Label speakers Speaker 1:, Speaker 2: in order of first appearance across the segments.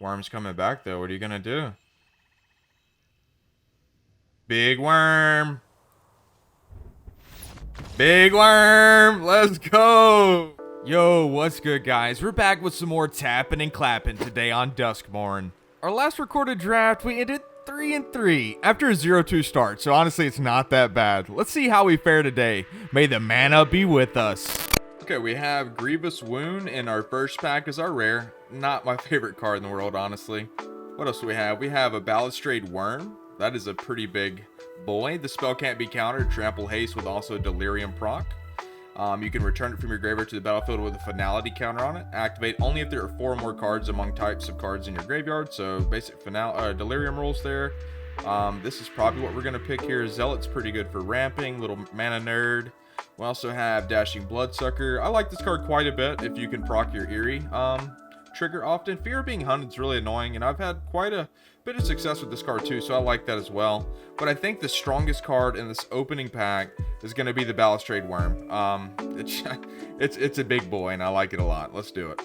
Speaker 1: Worm's coming back, though. What are you going to do? Big Worm. Big Worm. Let's go. Yo, what's good, guys? We're back with some more tapping and clapping today on Duskmourn. Our last recorded draft, we ended 3-3 after a 0-2 start, so honestly, it's not that bad. Let's see how we fare today. May the mana be with us. Okay, we have Grievous Wound in our first pack as our rare. Not my favorite card in the world, honestly. What else do we have? We have a Balustrade Wurm. That is a pretty big boy. The spell can't be countered. Trample Haste with also Delirium proc. You can return it from your graveyard to the battlefield with a finality counter on it. Activate only if there are 4 more cards among types of cards in your graveyard. So basic Delirium rules there. This is probably what we're going to pick here. Zealot's pretty good for ramping. Little mana nerd. We also have Dashing Bloodsucker. I like this card quite a bit if you can proc your Eerie trigger often. Fear of being hunted is really annoying, and I've had quite a bit of success with this card too, so I like that as well. But I think the strongest card in this opening pack is going to be the Balustrade Wurm. It's a big boy, and I like it a lot. Let's do it.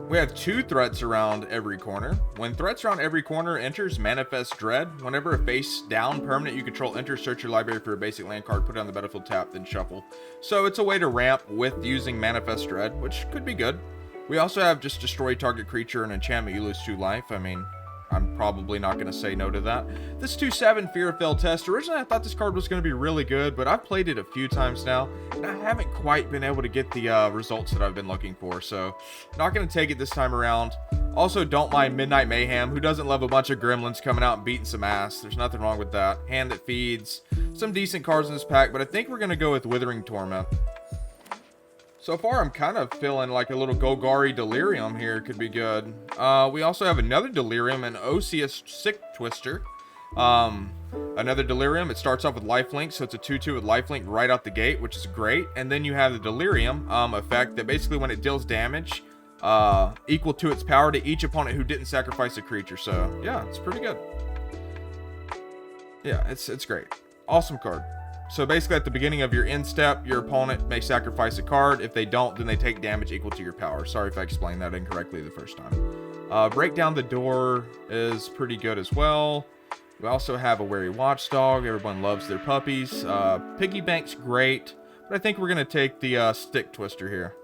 Speaker 1: We have 2 threats around every corner. When threats around every corner enters, Manifest Dread. Whenever a face down permanent you control enters, search your library for a basic land card, put it on the battlefield tap, then shuffle. So it's a way to ramp with using Manifest Dread, which could be good. We also have just destroy target creature and enchantment, you lose 2 life. I mean, I'm probably not going to say no to that. This 2/7 Fear of Failed Test. Originally, I thought this card was going to be really good, but I've played it a few times now, and I haven't quite been able to get the results that I've been looking for, so not going to take it this time around. Also, don't mind Midnight Mayhem. Who doesn't love a bunch of gremlins coming out and beating some ass? There's nothing wrong with that. Hand That Feeds. Some decent cards in this pack, but I think we're going to go with Withering Torment. So far, I'm kind of feeling like a little Golgari Delirium here could be good. We also have another Delirium, an Osseous Sick Twister. Another Delirium. It starts off with lifelink, so it's a 2/2 with lifelink right out the gate, which is great. And then you have the Delirium effect that basically when it deals damage equal to its power to each opponent who didn't sacrifice a creature. So yeah, it's pretty good. Yeah, it's great. Awesome card. So basically at the beginning of your end step, your opponent may sacrifice a card. If they don't, then they take damage equal to your power. Sorry if I explained that incorrectly the first time. Break Down the Door is pretty good as well. We also have a Wary Watchdog. Everyone loves their puppies. Piggy Bank's great, but I think we're going to take the Stick Twister here.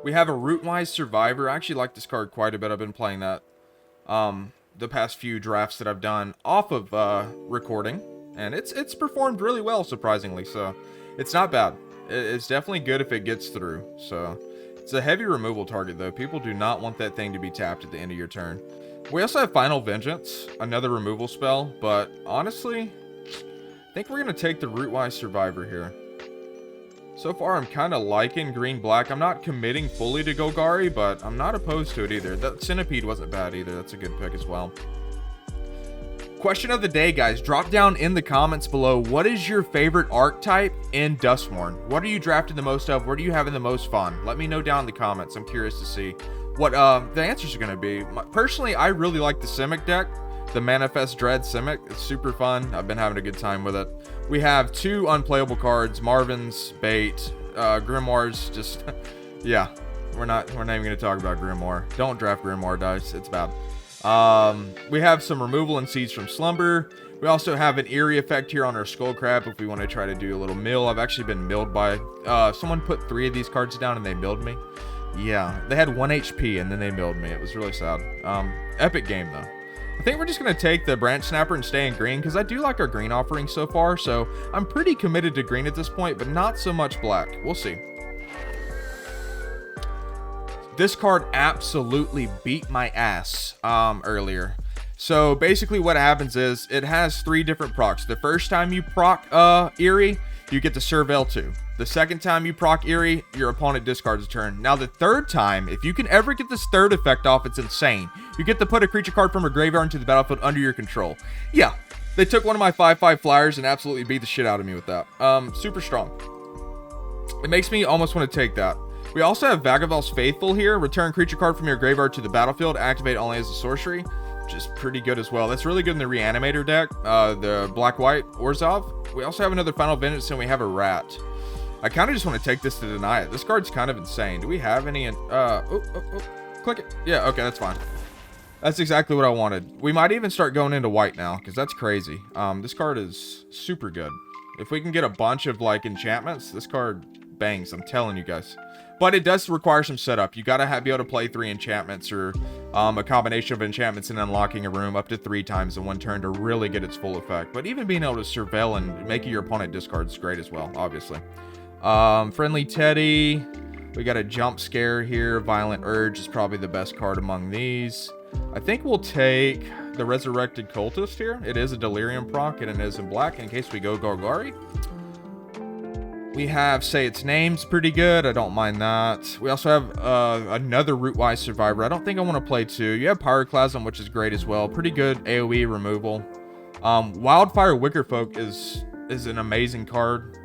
Speaker 1: We have a Rootwise Survivor. I actually like this card quite a bit. I've been playing that the past few drafts that I've done off of recording. And it's performed really well, surprisingly, so it's not bad. It's definitely good if it gets through. So it's a heavy removal target, though. People do not want that thing to be tapped at the end of your turn. We also have Final Vengeance, another removal spell, but honestly, I think we're going to take the Rootwise Survivor here. So far, I'm kind of liking green-black. I'm not committing fully to Golgari, but I'm not opposed to it either. That Centipede wasn't bad either. That's a good pick as well. Question of the day, guys. Drop down in the comments below. What is your favorite archetype in Duskmourn? What are you drafting the most of? Where are you having the most fun? Let me know down in the comments. I'm curious to see what the answers are going to be. Personally, I really like the Simic deck. The Manifest Dread Simic. It's super fun. I've been having a good time with it. We have 2 unplayable cards. Marvin's Bait. Grimoire's just... yeah. We're not even going to talk about Grimoire. Don't draft Grimoire, guys. It's bad. We have some removal and Seeds from Slumber. We also have an Eerie effect here on our Skull Crab if we want to try to do a little mill. I've actually been milled by someone put 3 of these cards down and they milled me. Yeah, they had 1 HP and then they milled me. It was really sad. Epic game though. I think we're just going to take the Branch Snapper and stay in green because I do like our green offering so far, so I'm pretty committed to green at this point, but not so much black. We'll see. This card absolutely beat my ass earlier. So basically what happens is it has 3 different procs. The first time you proc Eerie, you get to Surveil 2. The second time you proc Eerie, your opponent discards a turn. Now the third time, if you can ever get this third effect off, it's insane. You get to put a creature card from a graveyard into the battlefield under your control. Yeah, they took one of my 5/5 flyers and absolutely beat the shit out of me with that. Super strong. It makes me almost want to take that. We also have Vagavel's Faithful here. Return creature card from your graveyard to the battlefield. Activate only as a sorcery, which is pretty good as well. That's really good in the Reanimator deck, the black-white Orzhov. We also have another Final Vengeance, and we have a Rat. I kind of just want to take this to deny it. This card's kind of insane. Do we have any? Click it. Yeah, okay, that's fine. That's exactly what I wanted. We might even start going into white now, because that's crazy. This card is super good. If we can get a bunch of, like, enchantments, this card bangs, I'm telling you guys. But it does require some setup. You gotta be able to play 3 enchantments, or a combination of enchantments and unlocking a room up to 3 times in one turn to really get its full effect. But even being able to surveil and making your opponent discard is great as well, obviously. Friendly Teddy. We got a jump scare here. Violent Urge is probably the best card among these. I think we'll take the Resurrected Cultist here. It is a Delirium proc, and it is in black in case we go Golgari. We have Say Its Name's pretty good. I don't mind that. We also have another Rootwise Survivor. I don't think I want to play 2. You have Pyroclasm, which is great as well. Pretty good AoE removal. Wildfire Wickerfolk is an amazing card.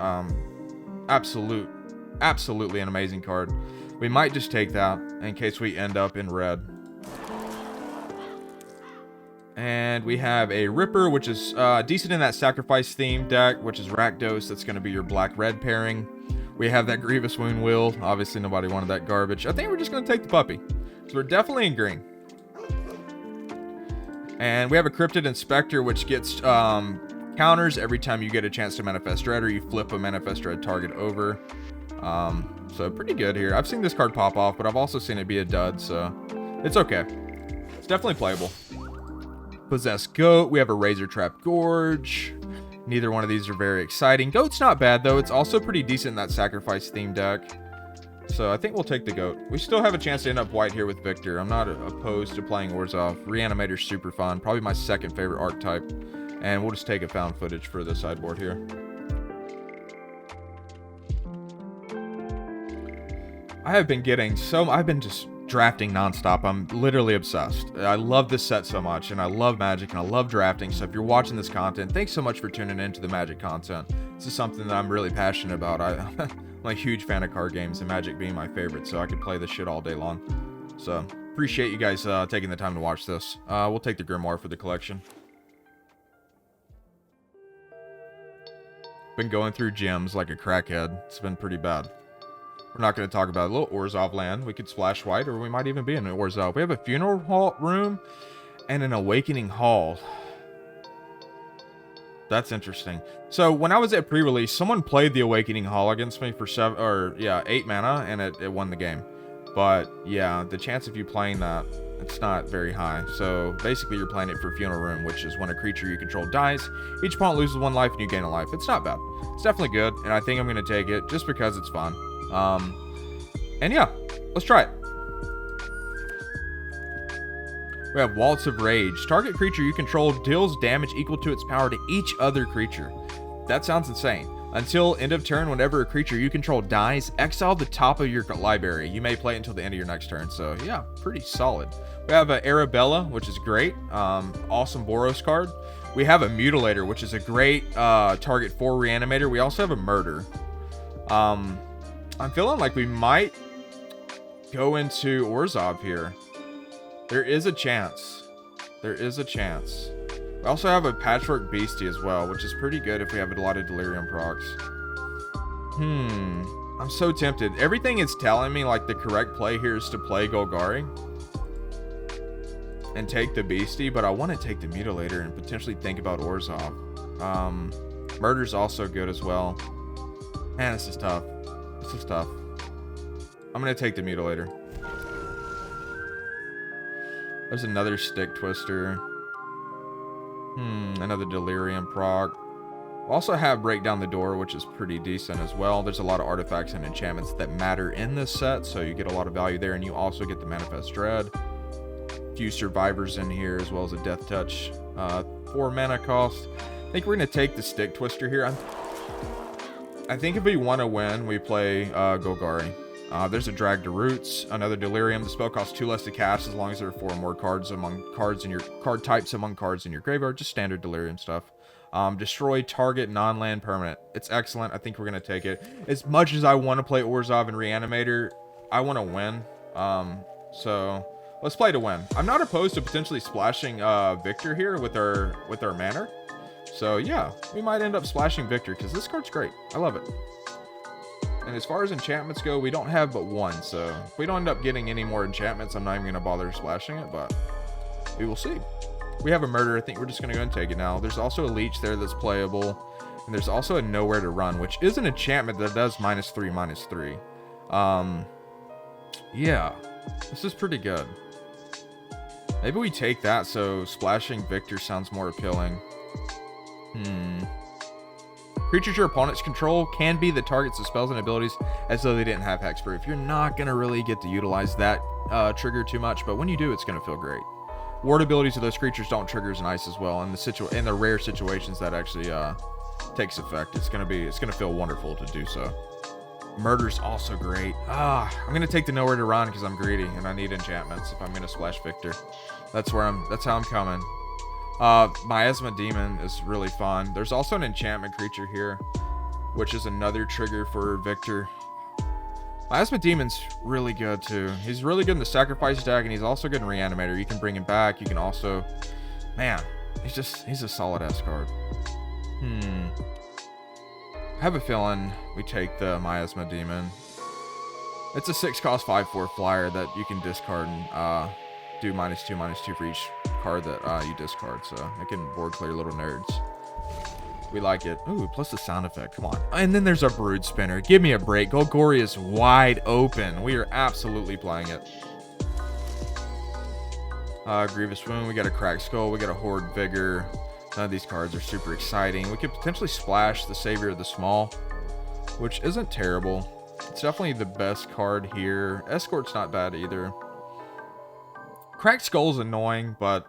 Speaker 1: Absolutely an amazing card. We might just take that in case we end up in red. And we have a Ripper, which is decent in that sacrifice theme deck, which is Rakdos. That's going to be your black-red pairing. We have that Grievous Wound Will. Obviously, nobody wanted that garbage. I think we're just going to take the puppy. So we're definitely in green. And we have a Cryptid Inspector, which gets counters every time you get a chance to Manifest Dread, or you flip a Manifest Dread target over. So pretty good here. I've seen this card pop off, but I've also seen it be a dud, so it's okay. It's definitely playable. Possessed Goat. We have a Razor Trap Gorge. Neither one of these are very exciting. Goat's not bad, though. It's also pretty decent in that sacrifice theme deck. So I think we'll take the Goat. We still have a chance to end up white here with Victor. I'm not opposed to playing Orzhov. Reanimator's super fun. Probably my second favorite archetype. And we'll just take a found footage for the sideboard here. I've been just drafting nonstop. I'm literally obsessed. I love this set so much, and I love Magic, and I love drafting. So if you're watching this content, thanks so much for tuning into the Magic content. This is something that I'm really passionate about. I'm a huge fan of card games, and Magic being my favorite, so I could play this shit all day long. So appreciate you guys taking the time to watch this. We'll take the Grimoire for the collection. Been going through gems like a crackhead. It's been pretty bad. We're not going to talk about it. A little Orzhov land. We could splash white, or we might even be in an Orzhov. We have a Funeral Hall room and an Awakening Hall. That's interesting. So when I was at pre-release, someone played the Awakening Hall against me for 8 mana, and it won the game. But yeah, the chance of you playing that, it's not very high. So basically you're playing it for Funeral Room, which is when a creature you control dies. Each opponent loses 1 life and you gain a life. It's not bad. It's definitely good, and I think I'm going to take it just because it's fun. And yeah, let's try it. We have Waltz of Rage. Target creature you control deals damage equal to its power to each other creature. That sounds insane. Until end of turn, whenever a creature you control dies, exile the top of your library. You may play it until the end of your next turn. So yeah, pretty solid. We have Arabella, which is great. Awesome Boros card. We have a Mutilator, which is a great target for Reanimator. We also have a Murder. I'm feeling like we might go into Orzhov here. There is a chance. There is a chance. We also have a Patchwork Beastie as well, which is pretty good if we have a lot of Delirium procs. I'm so tempted. Everything is telling me like the correct play here is to play Golgari and take the Beastie, but I want to take the Mutilator and potentially think about Orzhov. Murder's also good as well. Man, this is tough. This is tough. I'm going to take the Mutilator. There's another Stick Twister. Another Delirium proc. We also have Break Down the Door, which is pretty decent as well. There's a lot of artifacts and enchantments that matter in this set, so you get a lot of value there, and you also get the Manifest Dread. A few Survivors in here, as well as a Death Touch. 4 mana cost. I think we're going to take the Stick Twister here. I think if we want to win, we play Golgari. There's a Drag to Roots, another Delirium. The spell costs 2 less to cast as long as there are 4 more cards among cards in your card types among cards in your graveyard. Just standard Delirium stuff. Destroy target non-land permanent. It's excellent. I think we're going to take it. As much as I want to play Orzhov and Reanimator, I want to win. So let's play to win. I'm not opposed to potentially splashing Victor here with our mana. So yeah, we might end up splashing Victor because this card's great. I love it. And as far as enchantments go, we don't have but one. So if we don't end up getting any more enchantments, I'm not even going to bother splashing it, but we will see. We have a murder. I think we're just going to go and take it now. There's also a leech there that's playable. And there's also a nowhere to run, which is an enchantment that does -3/-3. Yeah, this is pretty good. Maybe we take that, so splashing Victor sounds more appealing. Creatures your opponents control can be the targets of spells and abilities as though they didn't have hexproof. You're not going to really get to utilize that trigger too much, but when you do, it's going to feel great. Ward abilities of those creatures don't trigger as nice as well. In the rare situations that actually takes effect, it's going to feel wonderful to do so. Murder's also great. I'm going to take the nowhere to run because I'm greedy and I need enchantments if I'm going to splash Victor. That's how I'm coming. Miasma Demon is really fun. There's also an enchantment creature here, which is another trigger for Victor. Miasma Demon's really good too. He's really good in the sacrifice deck, and he's also good in Reanimator. You can bring him back. You can also, man, he's a solid ass card. I have a feeling we take the Miasma Demon. It's a 6-cost 5/4 flyer that you can discard and do -2/-2 for each card that you discard, so it can board clear little nerds. We like it. Ooh, plus the sound effect. Come on. And then there's a Brood Spinner. Give me a break. Golgari is wide open. We are absolutely playing it. Grievous Wound. We got a Cracked Skull. We got a Horde Vigor. None of these cards are super exciting. We could potentially splash the Savior of the Small, which isn't terrible. It's definitely the best card here. Escort's not bad either. Cracked Skull's annoying, but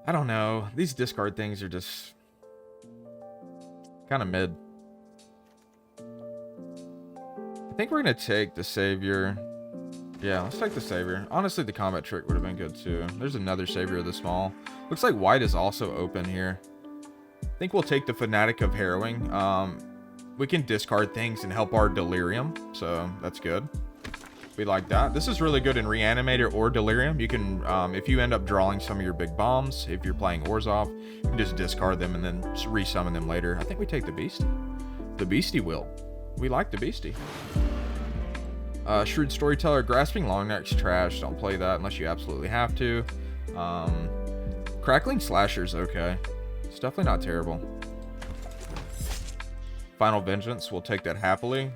Speaker 1: I don't know. These discard things are just kind of mid. I think we're going to take the Savior. Yeah, let's take the Savior. Honestly, the Combat Trick would have been good too. There's another Savior of the Small. Looks like white is also open here. I think we'll take the Fanatic of Harrowing. We can discard things and help our Delirium, so that's good. We like that. This is really good in Reanimator or Delirium. You can, if you end up drawing some of your big bombs, if you're playing Orzhov, you can just discard them and then resummon them later. I think we take the Beastie. The Beastie will. We like the Beastie. Shrewd Storyteller, Grasping Longneck's trash. Don't play that unless you absolutely have to. Crackling Slasher's okay. It's definitely not terrible. Final Vengeance, we'll take that happily.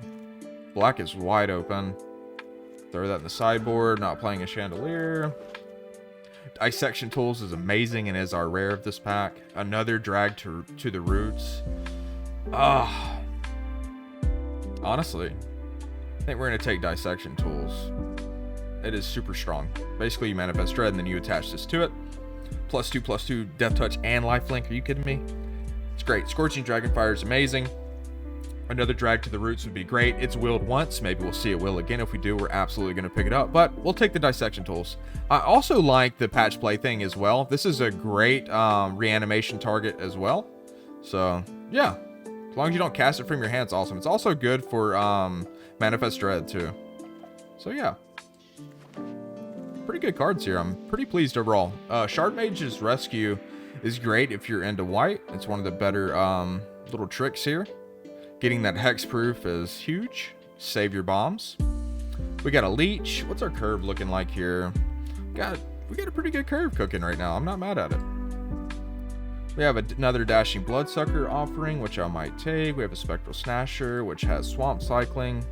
Speaker 1: Black is wide open. Throw that in the sideboard. Not playing a Chandelier. Dissection Tools is amazing and is our rare of this pack. Another Drag to the Roots. Honestly, I think we're going to take Dissection Tools. It is super strong. Basically, you manifest Dread and then you attach this to it. +2/+2 Death Touch and Lifelink. Are you kidding me? It's great. Scorching Dragonfire is amazing. Another Drag to the Roots would be great. It's willed once. Maybe we'll see it will again. If we do, we're absolutely going to pick it up. But we'll take the Dissection Tools. I also like the Patch Play thing as well. This is a great reanimation target as well. So, yeah. As long as you don't cast it from your hand, it's awesome. It's also good for Manifest Dread, too. So, yeah. Pretty good cards here. I'm pretty pleased overall. Shard Mage's Rescue is great if you're into white. It's one of the better little tricks here. Getting that hexproof is huge. Save your bombs. We got a Leech. What's our curve looking like here? We got a pretty good curve cooking right now. I'm not mad at it. We have another Dashing Bloodsucker offering, which I might take. We have a Spectral Snatcher, which has Swamp Cycling.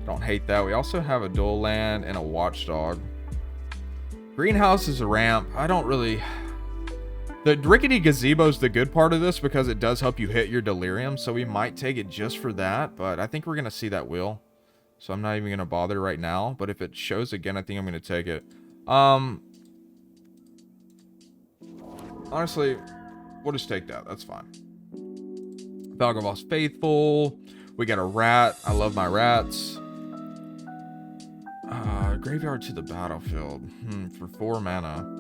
Speaker 1: Don't hate that. We also have a Dual Land and a Watchdog. Greenhouse is a ramp. I don't really... The Rickety Gazebo is the good part of this because it does help you hit your Delirium, so we might take it just for that, but I think we're going to see that will. So I'm not even going to bother right now, but if it shows again, I think I'm going to take it. Honestly, we'll just take that. That's fine. Valgavoth's Faithful. We got a rat. I love my rats. Graveyard to the Battlefield. For 4 mana.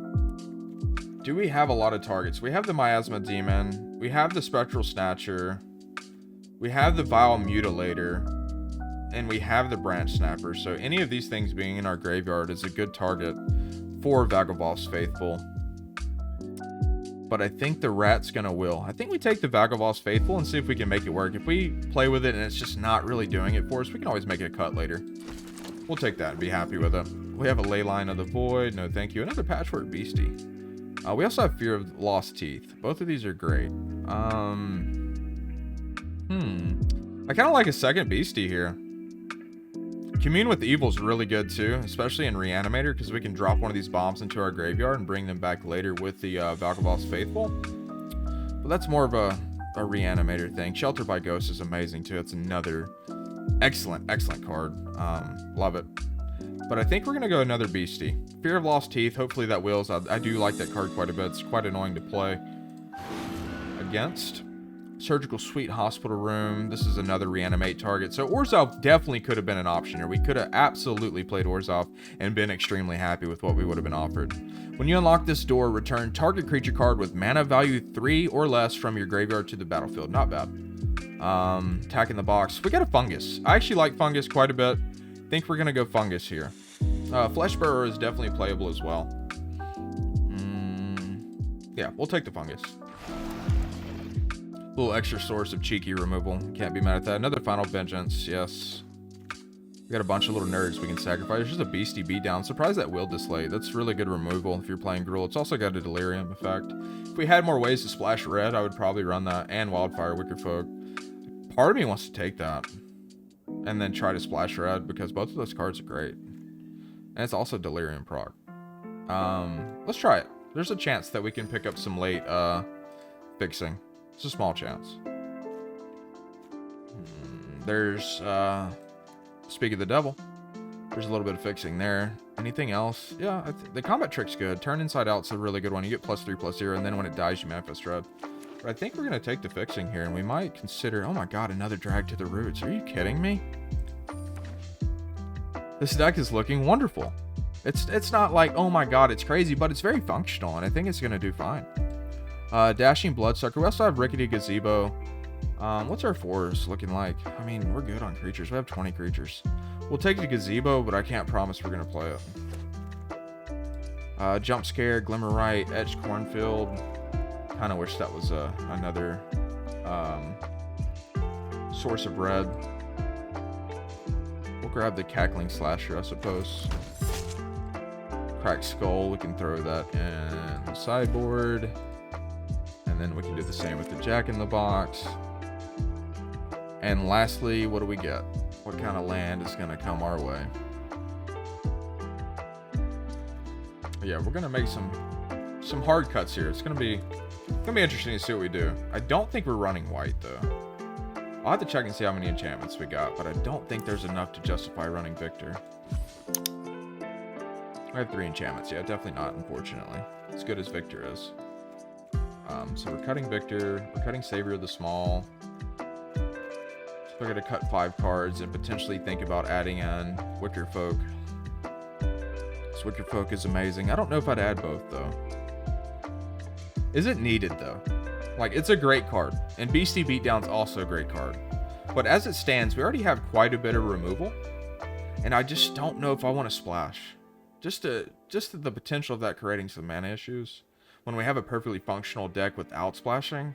Speaker 1: Do we have a lot of targets? We have the Miasma Demon. We have the Spectral Snatcher. We have the Vile Mutilator. And we have the Branch Snapper. So any of these things being in our graveyard is a good target for Valgavoth's Faithful. But I think the rat's gonna will. I think we take the Vagabond's Faithful and see if we can make it work. If we play with it and it's just not really doing it for us, we can always make a cut later. We'll take that and be happy with it. We have a Leyline of the Void. No thank you. Another Patchwork Beastie. We also have Fear of Lost Teeth. Both of these are great. I kind of like a second Beastie here. Commune with Evil is really good too, especially in Reanimator, because we can drop one of these bombs into our graveyard and bring them back later with the Vagabond's Faithful. But that's more of a Reanimator thing. Shelter by Ghost is amazing too. It's another excellent card. Love it. But I think we're going to go another Beastie. Fear of Lost Teeth. Hopefully that wills. I do like that card quite a bit. It's quite annoying to play against. Surgical Suite Hospital Room. This is another reanimate target. So Orzhov definitely could have been an option here. We could have absolutely played Orzhov and been extremely happy with what we would have been offered. When you unlock this door, return target creature card with mana value 3 or less from your graveyard to the battlefield. Not bad. Attack in the box. We got a Fungus. I actually like Fungus quite a bit. Think we're going to go Fungus here. Flesh Burrower is definitely playable as well. Yeah, we'll take the Fungus. Little extra source of cheeky removal. Can't be mad at that. Another Final Vengeance. Yes. We got a bunch of little nerds we can sacrifice. There's just a Beastie beatdown. Surprised that will dislate. That's really good removal if you're playing Gruul. It's also got a Delirium effect. If we had more ways to splash red, I would probably run that. And Wildfire Wicker Folk. Part of me wants to take that. And then try to splash red, because both of those cards are great. And it's also Delirium proc. Let's try it. There's a chance that we can pick up some late fixing. It's a small chance. There's Speak of the Devil. There's a little bit of fixing there. Anything else? Yeah, the combat trick's good. Turn Inside Out's a really good one. You get +3/+0, and then when it dies, you manifest red. But I think we're going to take the fixing here, and we might consider... Oh my god, another Drag to the Roots. Are you kidding me? This deck is looking wonderful. It's not like, oh my god, it's crazy, but it's very functional, and I think it's going to do fine. Dashing Bloodsucker. We also have Rickety Gazebo. What's our fours looking like? I mean, we're good on creatures. We have 20 creatures. We'll take the Gazebo, but I can't promise we're going to play it. Jump Scare, Glimmerite, Edged Cornfield. Kind of wish that was another source of red. We'll grab the Cackling Slasher, I suppose. Cracked Skull, we can throw that in the sideboard. And then we can do the same with the Jack in the Box. And lastly, what do we get? What kind of land is going to come our way? Yeah, we're going to make some hard cuts here. It's going to be interesting to see what we do. I don't think we're running white, though. I'll have to check and see how many enchantments we got, but I don't think there's enough to justify running Victor. I have 3 enchantments. Yeah, definitely not, unfortunately. As good as Victor is. So we're cutting Victor. We're cutting Savior of the Small. So we're going to cut 5 cards and potentially think about adding in Wicker Folk. This Wicker Folk is amazing. I don't know if I'd add both, though. Is it needed, though? Like, it's a great card. And Beastie Beatdown's also a great card. But as it stands, we already have quite a bit of removal. And I just don't know if I want to splash. Just the potential of that creating some mana issues. When we have a perfectly functional deck without splashing.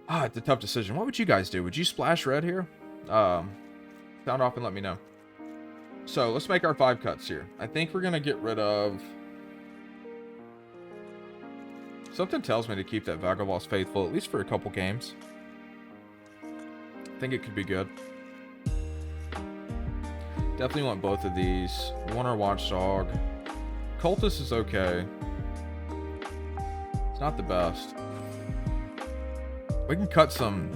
Speaker 1: It's a tough decision. What would you guys do? Would you splash red here? Sound off and let me know. So, let's make our 5 cuts here. I think we're going to get rid of... Something tells me to keep that Vagabond's Faithful, at least for a couple games. I think it could be good. Definitely want both of these. We want our Watchdog. Cultist is okay. It's not the best. We can cut some...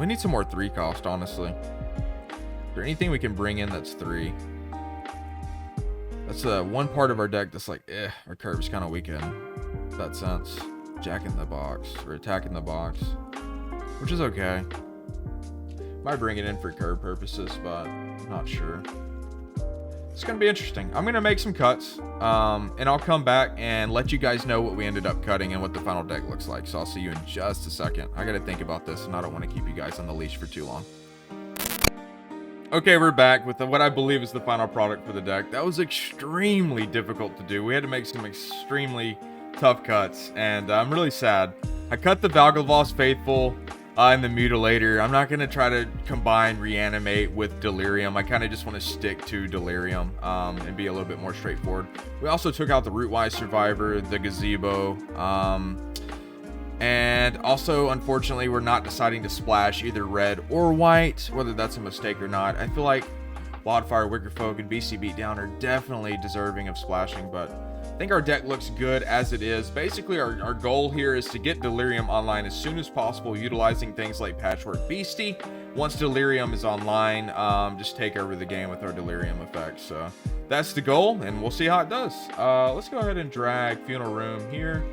Speaker 1: We need some more 3 cost, honestly. Is there anything we can bring in that's 3? That's one part of our deck that's like, our curve's kind of weak in that sense. Jack in the Box, or Attack in the Box, which is okay. Might bring it in for curve purposes, but I'm not sure. It's going to be interesting. I'm going to make some cuts, and I'll come back and let you guys know what we ended up cutting and what the final deck looks like. So I'll see you in just a second. I got to think about this, and I don't want to keep you guys on the leash for too long. Okay, we're back with what I believe is the final product for the deck. That was extremely difficult to do. We had to make some extremely tough cuts, and I'm really sad. I cut the Valgavoss Faithful and the Mutilator. I'm not going to try to combine Reanimate with Delirium. I kind of just want to stick to Delirium and be a little bit more straightforward. We also took out the Rootwise Survivor, the Gazebo, and also, unfortunately, we're not deciding to splash either red or white, whether that's a mistake or not. I feel like Wildfire, Wickerfolk, and BC Beatdown are definitely deserving of splashing, but I think our deck looks good as it is. Basically, our goal here is to get Delirium online as soon as possible, utilizing things like Patchwork Beastie. Once Delirium is online, just take over the game with our Delirium effect. So that's the goal, and we'll see how it does. Let's go ahead and drag Funeral Room here,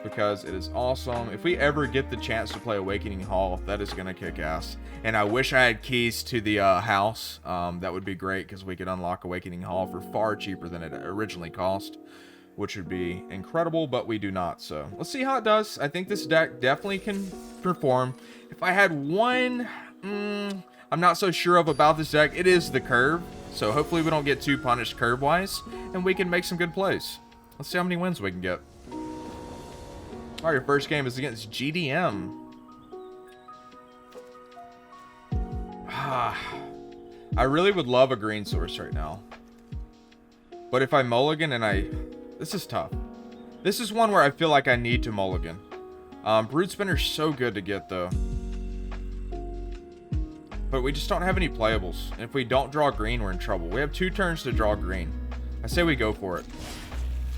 Speaker 1: because it is awesome. If we ever get the chance to play Awakening Hall, that is going to kick ass. And I wish I had keys to the house. That would be great, because we could unlock Awakening Hall for far cheaper than it originally cost, which would be incredible, but we do not. So let's see how it does. I think this deck definitely can perform. If I had one, I'm not so sure about this deck, it is the curve. So hopefully we don't get too punished curve-wise, and we can make some good plays. Let's see how many wins we can get. All right, your first game is against GDM. I really would love a green source right now. But if I mulligan and this is tough. This is one where I feel like I need to mulligan. Brood Spinner's so good to get, though. But we just don't have any playables. And if we don't draw green, we're in trouble. We have 2 turns to draw green. I say we go for it.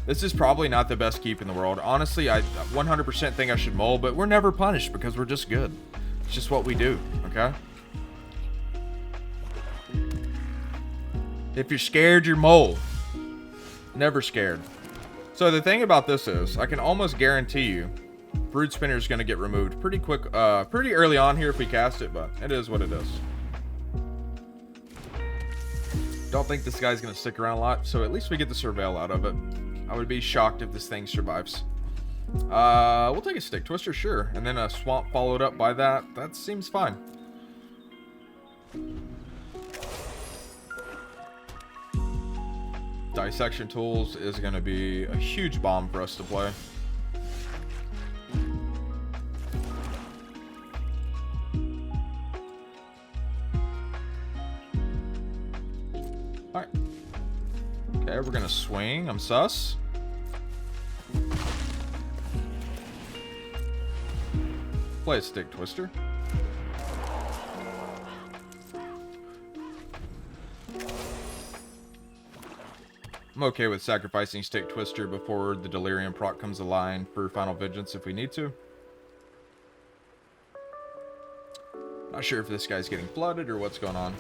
Speaker 1: This is probably not the best keep in the world. Honestly, I 100% think I should mull, but we're never punished because we're just good. It's just what we do, okay? If you're scared, you're mull. Never scared. So the thing about this is, I can almost guarantee you, Brood Spinner is going to get removed pretty quick, pretty early on here if we cast it, but it is what it is. Don't think this guy's going to stick around a lot, so at least we get the Surveil out of it. I would be shocked if this thing survives. We'll take a Stick Twister, sure. And then a Swamp followed up by that. That seems fine. Dissection Tools is going to be a huge bomb for us to play. Alright. Okay, we're going to swing. I'm sus. Play a Stick Twister. I'm okay with sacrificing Stick Twister before the Delirium proc comes aligned for Final Vengeance if we need to. Not sure if this guy's getting flooded or what's going on.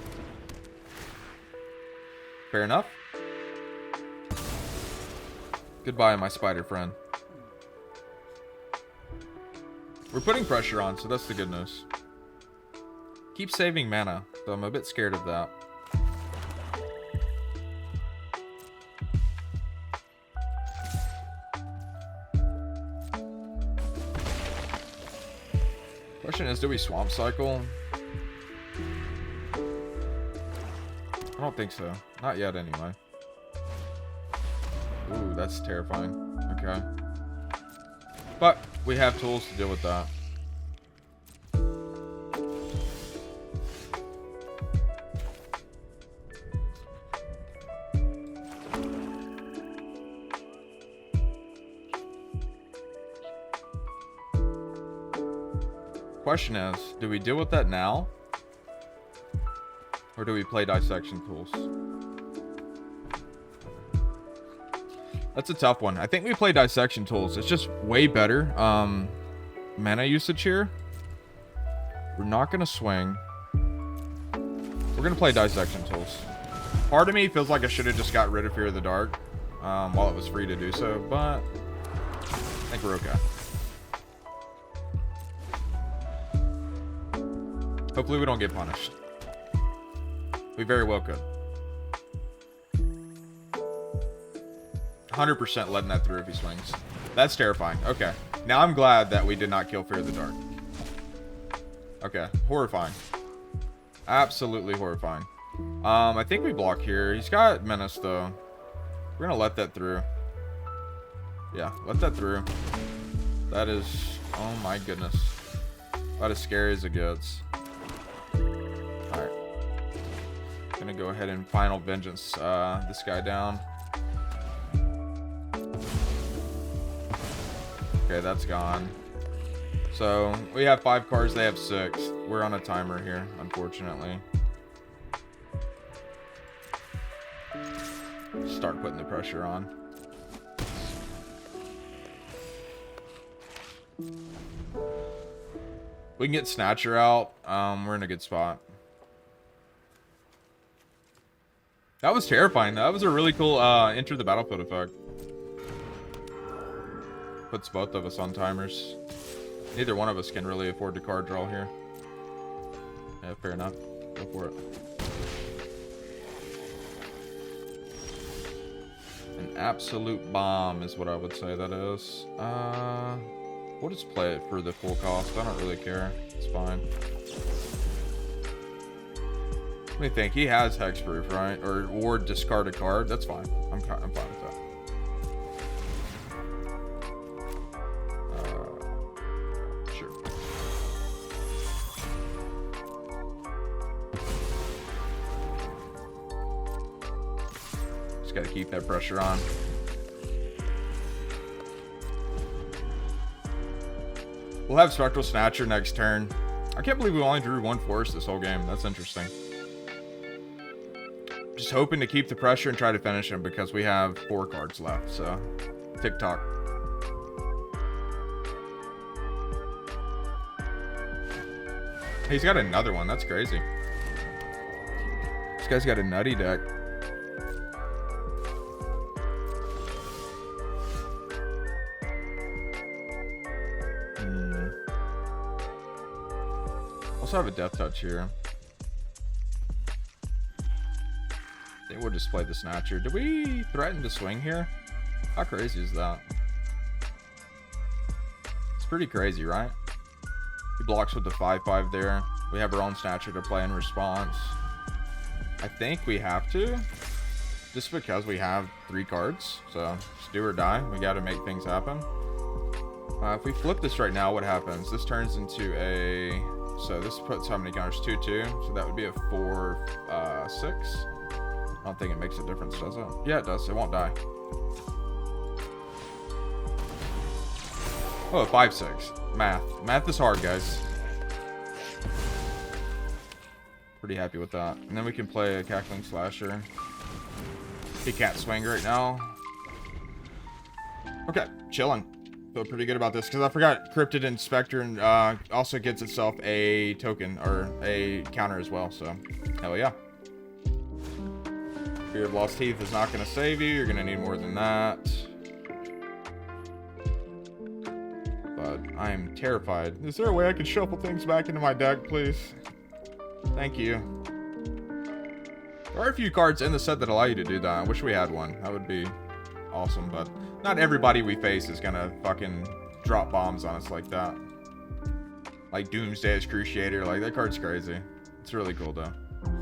Speaker 1: Fair enough. Goodbye, my spider friend. We're putting pressure on, so that's the good news. Keep saving mana, though I'm a bit scared of that. Question is, do we Swamp Cycle? I don't think so. Not yet, anyway. Ooh, that's terrifying. Okay. But we have tools to deal with that. Question is, do we deal with that now? Or do we play Dissection Tools? That's a tough one. I think we play Dissection Tools. It's just way better. Mana usage here. We're not going to swing. We're going to play Dissection Tools. Part of me feels like I should have just got rid of Fear of the Dark while it was free to do so, but I think we're okay. Hopefully we don't get punished. We very well could. 100% letting that through if he swings. That's terrifying. Okay. Now I'm glad that we did not kill Fear of the Dark. Okay. Horrifying. Absolutely horrifying. I think we block here. He's got Menace, though. We're going to let that through. Yeah, let that through. That is... Oh my goodness. About as scary as it gets. Alright. Gonna go ahead and final vengeance this guy down. Okay, that's gone. So, we have 5 cards, they have 6. We're on a timer here, unfortunately. Start putting the pressure on. We can get Snatcher out. We're in a good spot. That was terrifying. That was a really cool enter the battlefield effect. Puts both of us on timers. Neither one of us can really afford to card draw here. Yeah, fair enough. Go for it. An absolute bomb is what I would say that is. We'll just play it for the full cost. I don't really care. It's fine. Let me think. He has hexproof, right? Or discard a card. That's fine. I'm fine with that. Sure. Just gotta keep that pressure on. We'll have Spectral Snatcher next turn. I can't believe we only drew 1 force this whole game. That's interesting. Just hoping to keep the pressure and try to finish him because we have 4 cards left. So, tick-tock. He's got another one. That's crazy. This guy's got a nutty deck. Also have a Death Touch here. I think we'll just play the Snatcher. Did we threaten to swing here? How crazy is that? It's pretty crazy, right? He blocks with the 5/5 there. We have our own Snatcher to play in response. I think we have to. Just because we have 3 cards. So, just do or die. We gotta make things happen. If we flip this right now, what happens? This turns into a... So this puts how many counters? 2/2. So that would be a 4/6. I don't think it makes a difference, does it? Yeah, it does. It won't die. Oh, 5/6. Math. Math is hard, guys. Pretty happy with that. And then we can play a Cackling Slasher. He can't swing right now. Okay, chilling. Feel pretty good about this because I forgot Cryptid Inspector and also gets itself a token or a counter as well. So, hell yeah. Fear of Lost Teeth is not going to save you. You're going to need more than that. But I am terrified. Is there a way I can shuffle things back into my deck, please? Thank you. There are a few cards in the set that allow you to do that. I wish we had one. That would be awesome, but not everybody we face is gonna fucking drop bombs on us like that. Like Doomsday Excruciator, like that card's crazy. It's really cool though.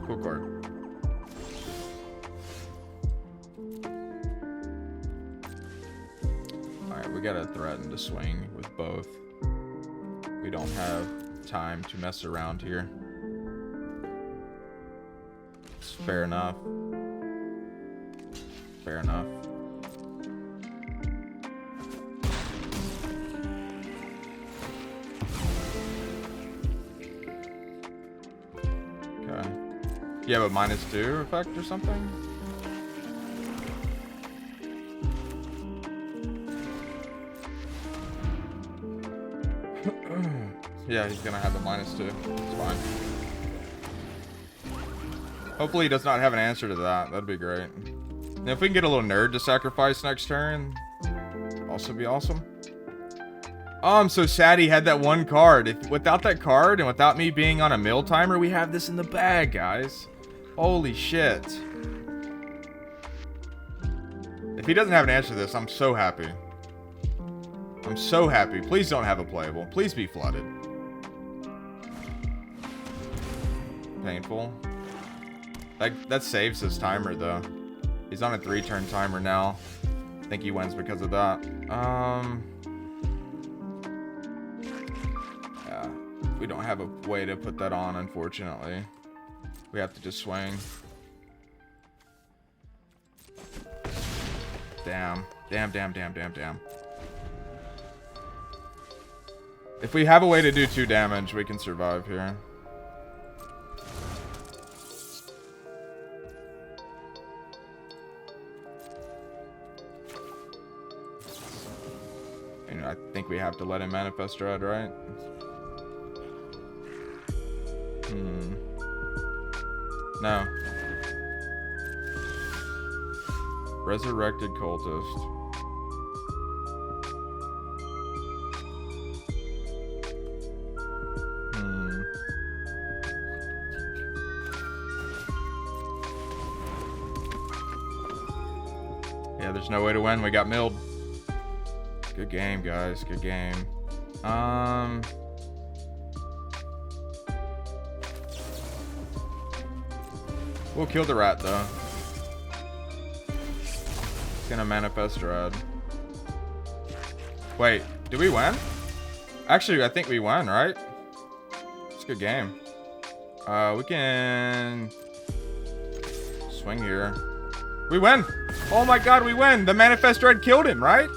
Speaker 1: Cool card. Alright, we gotta threaten to swing with both. We don't have time to mess around here. It's fair enough. Fair enough. Okay. You have a -2 effect or something? Yeah, he's gonna have the -2. It's fine. Hopefully he does not have an answer to that. That'd be great. And if we can get a little nerd to sacrifice next turn, also be awesome. Oh, I'm so sad he had that one card. Without that card and without me being on a mill timer, we have this in the bag, guys. Holy shit. If he doesn't have an answer to this, I'm so happy. I'm so happy. Please don't have a playable. Please be flooded. Painful. That saves his timer, though. He's on a 3-turn timer now. I think he wins because of that. Yeah, we don't have a way to put that on, unfortunately. We have to just swing. Damn. Damn. If we have a way to do 2 damage, we can survive here. And I think we have to let him manifest dread, right? No. Resurrected cultist. Yeah, there's no way to win. We got milled. Good game, guys. Good game. We'll kill the rat, though. It's gonna manifest dread. Wait, do we win? Actually, I think we won, right? It's a good game. We can swing here. We win! Oh my god, we win! The manifest dread killed him, right?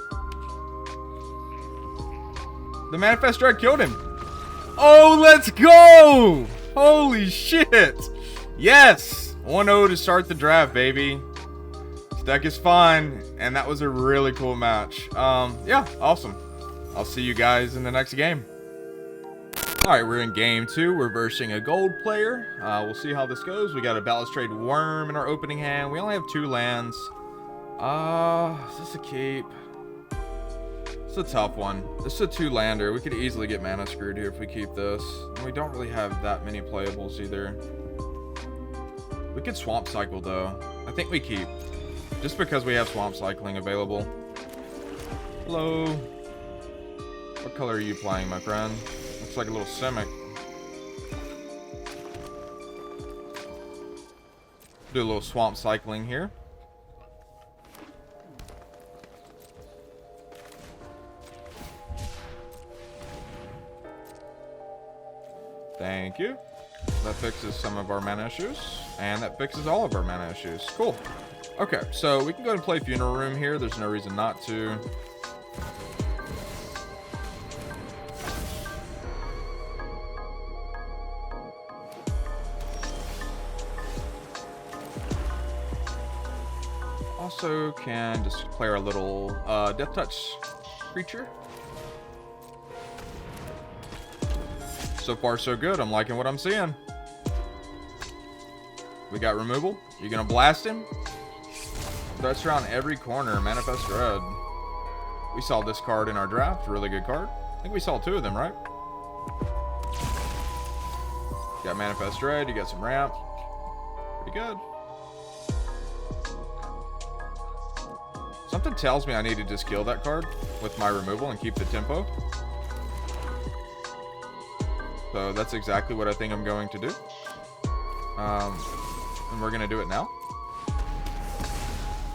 Speaker 1: The manifest dread killed him. Oh, let's go! Holy shit! Yes! 1-0 to start the draft, baby. This deck is fun, and that was a really cool match. Yeah, awesome. I'll see you guys in the next game. Alright, we're in game 2. We're versing a gold player. We'll see how this goes. We got a Balustrade Wurm in our opening hand. We only have 2 lands. Is this a keep? It's a tough one. This is a 2-lander. We could easily get mana screwed here if we keep this. And we don't really have that many playables either. We could Swamp Cycle, though. I think we keep. Just because we have Swamp Cycling available. Hello. What color are you playing, my friend? Looks like a little Simic. Do a little Swamp Cycling here. Thank you. That fixes some of our mana issues. And that fixes all of our mana issues. Cool. Okay, so we can go and play Funeral Room here. There's no reason not to. Also can just play our little Death Touch creature. So far, so good. I'm liking what I'm seeing. We got removal. You're gonna blast him. Threats around every corner. Manifest Dread. We saw this card in our draft. Really good card. I think we saw 2 of them, right? You got Manifest Dread. You got some ramp. Pretty good. Something tells me I need to just kill that card with my removal and keep the tempo. So that's exactly what I think I'm going to do. And we're going to do it now.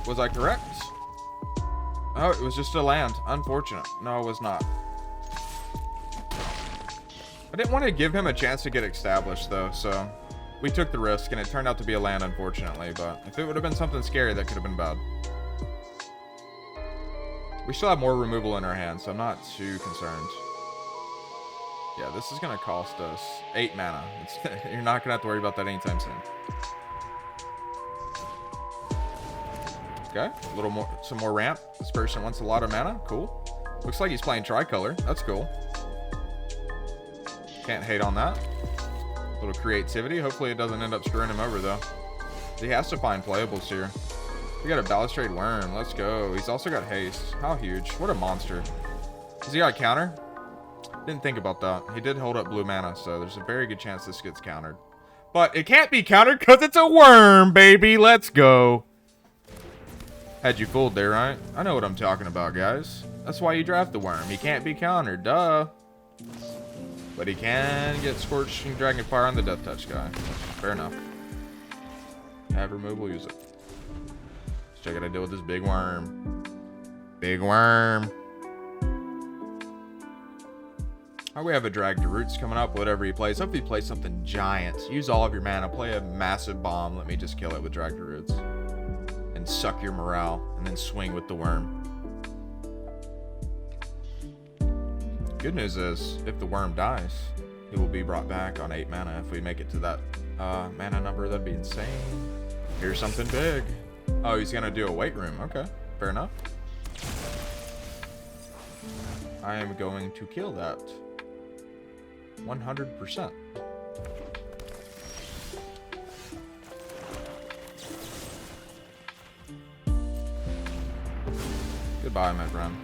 Speaker 1: Was I correct? Oh, it was just a land. Unfortunate. No, it was not. I didn't want to give him a chance to get established, though, so we took the risk, and it turned out to be a land, unfortunately. But if it would have been something scary, that could have been bad. We still have more removal in our hand, so I'm not too concerned. Yeah, this is going to cost us 8 mana. You're not going to have to worry about that anytime soon. Okay, a little more, some more ramp. This person wants a lot of mana. Cool. Looks like he's playing tricolor. That's cool. Can't hate on that. A little creativity. Hopefully it doesn't end up screwing him over, though. He has to find playables here. We got a Balustrade Wurm. Let's go. He's also got haste. How huge. What a monster. Does he got a counter? Didn't think about that. He did hold up blue mana, so there's a very good chance this gets countered. But it can't be countered because it's a worm, baby. Let's go. Had you fooled there, right? I know what I'm talking about, guys. That's why you draft the worm. He can't be countered, duh. But he can get Scorching Dragon Fire on the Death Touch guy. Fair enough. Have removal, use it. Let's check out how to deal with this big worm. Big worm. Oh, we have a drag to roots coming up. Whatever he plays. Hopefully he plays something giant. Use all of your mana. Play a massive bomb. Let me just kill it with drag to roots. And suck your morale. And then swing with the worm. Good news is, if the worm dies, he will be brought back on 8 mana. If we make it to that mana number, that'd be insane. Here's something big. Oh, he's gonna do a weight room. Okay, fair enough. I am going to kill that. 100%. Goodbye, my friend.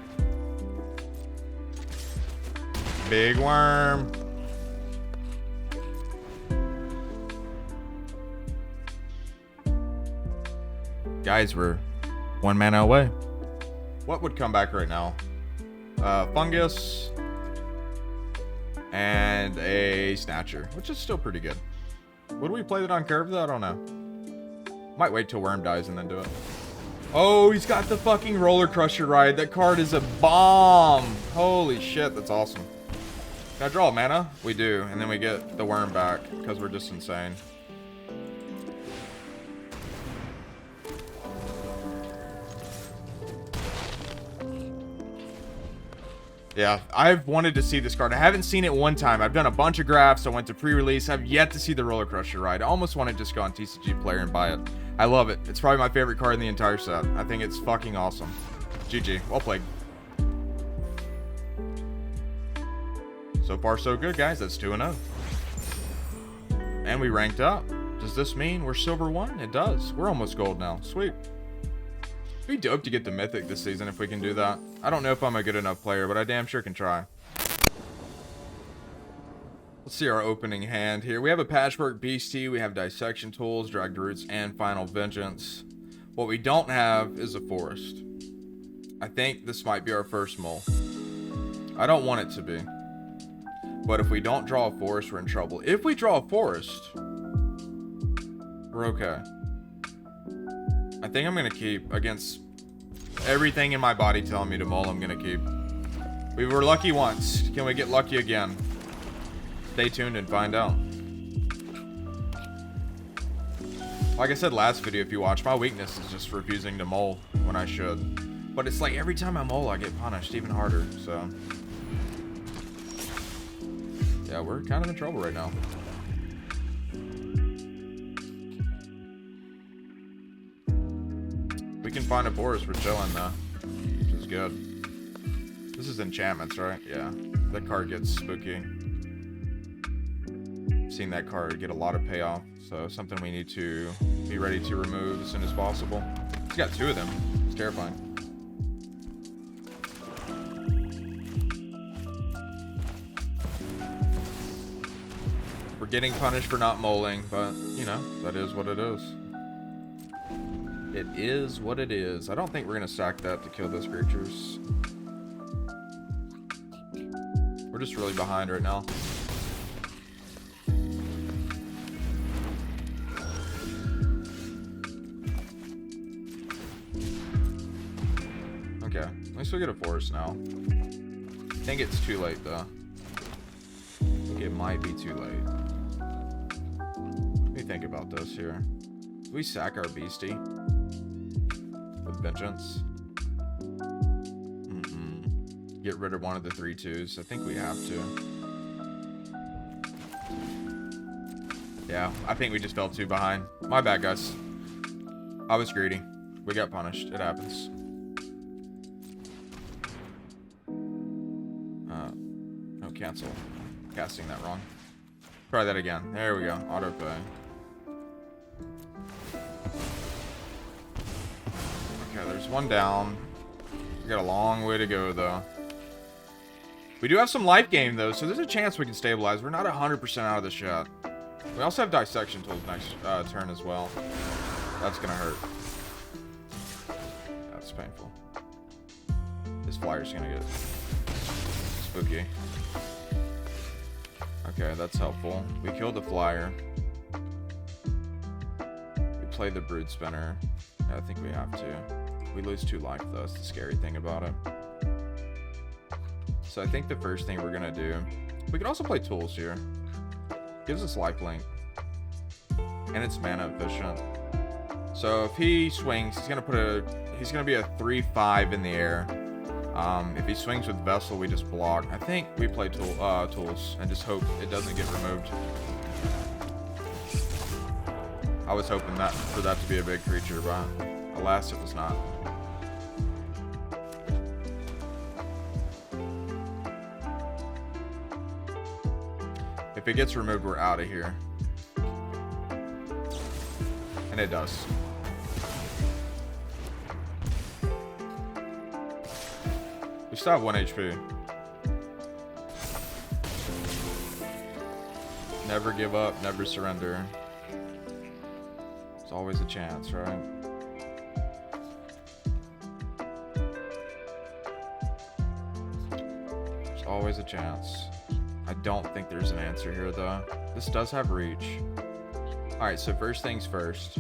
Speaker 1: Big worm. Guys, we're 1 mana away. What would come back right now? Fungus and a Snatcher, which is still pretty good. Would we play that on curve though? I don't know. Might wait till Worm dies and then do it. Oh, he's got the fucking Roller Crusher ride. That card is a bomb. Holy shit, that's awesome. Can I draw a mana? We do, and then we get the Worm back because we're just insane. Yeah, I've wanted to see this card. I haven't seen it one time. I've done a bunch of graphs. I went to pre-release. I've yet to see the Roller Crusher ride. I almost want to just go on TCG Player and buy it. I love it. It's probably my favorite card in the entire set. I think it's fucking awesome. GG. Well played. So far, so good, guys. That's 2-0. And we ranked up. Does this mean we're Silver 1? It does. We're almost Gold now. Sweet. It'd be dope to get the Mythic this season if we can do that. I don't know if I'm a good enough player, but I damn sure can try. Let's see our opening hand here. We have a Patchwork Beastie, we have Dissection Tools, Drag to Roots, and Final Vengeance. What we don't have is a Forest. I think this might be our first mole. I don't want it to be. But if we don't draw a Forest, we're in trouble. If we draw a Forest, we're okay. I think I'm going to keep against everything in my body telling me to mull. I'm going to keep. We were lucky once. Can we get lucky again? Stay tuned and find out. Like I said last video, if you watch, my weakness is just refusing to mull when I should. But it's like every time I mull, I get punished even harder. So yeah, we're kind of in trouble right now. We can find a forest, we're chilling now, which is good. This is enchantments, right? Yeah. That card gets spooky. I've seen that card get a lot of payoff, so something we need to be ready to remove as soon as possible. He's got 2 of them. It's terrifying. We're getting punished for not mulling, but, you know, that is what it is. It is what it is. I don't think we're going to sack that to kill those creatures. We're just really behind right now. Okay, at least we get a forest now. I think it's too late though. I think it might be too late. Let me think about this here. Do we sack our beastie? With Vengeance? Get rid of one of the 3/2s. I think we have to. Yeah, I think we just fell 2 behind. My bad, guys. I was greedy. We got punished. It happens. No, cancel. Casting that wrong. Try that again. There we go. Autoplay. Okay, there's one down. We got a long way to go, though. We do have some life gain, though, so there's a chance we can stabilize. We're not 100% out of the shot. We also have Dissection Tools next turn as well. That's gonna hurt. That's painful. This flyer's gonna get spooky. Okay, that's helpful. We killed the flyer. We played the Brood Spinner. Yeah, I think we have to. We lose 2 life though. That's the scary thing about it. So I think the first thing we're gonna do, we could also play tools here. Gives us lifelink. And it's mana efficient. So if he swings, he's gonna be a 3/5 in the air. If he swings with Vessel, we just block. I think we play tools and just hope it doesn't get removed. I was hoping for that to be a big creature, but alas, it was not. If it gets removed, we're out of here. And it does. We still have 1 HP. Never give up, never surrender. There's always a chance, right? There's always a chance. I don't think there's an answer here, though. This does have reach. Alright, so first things first.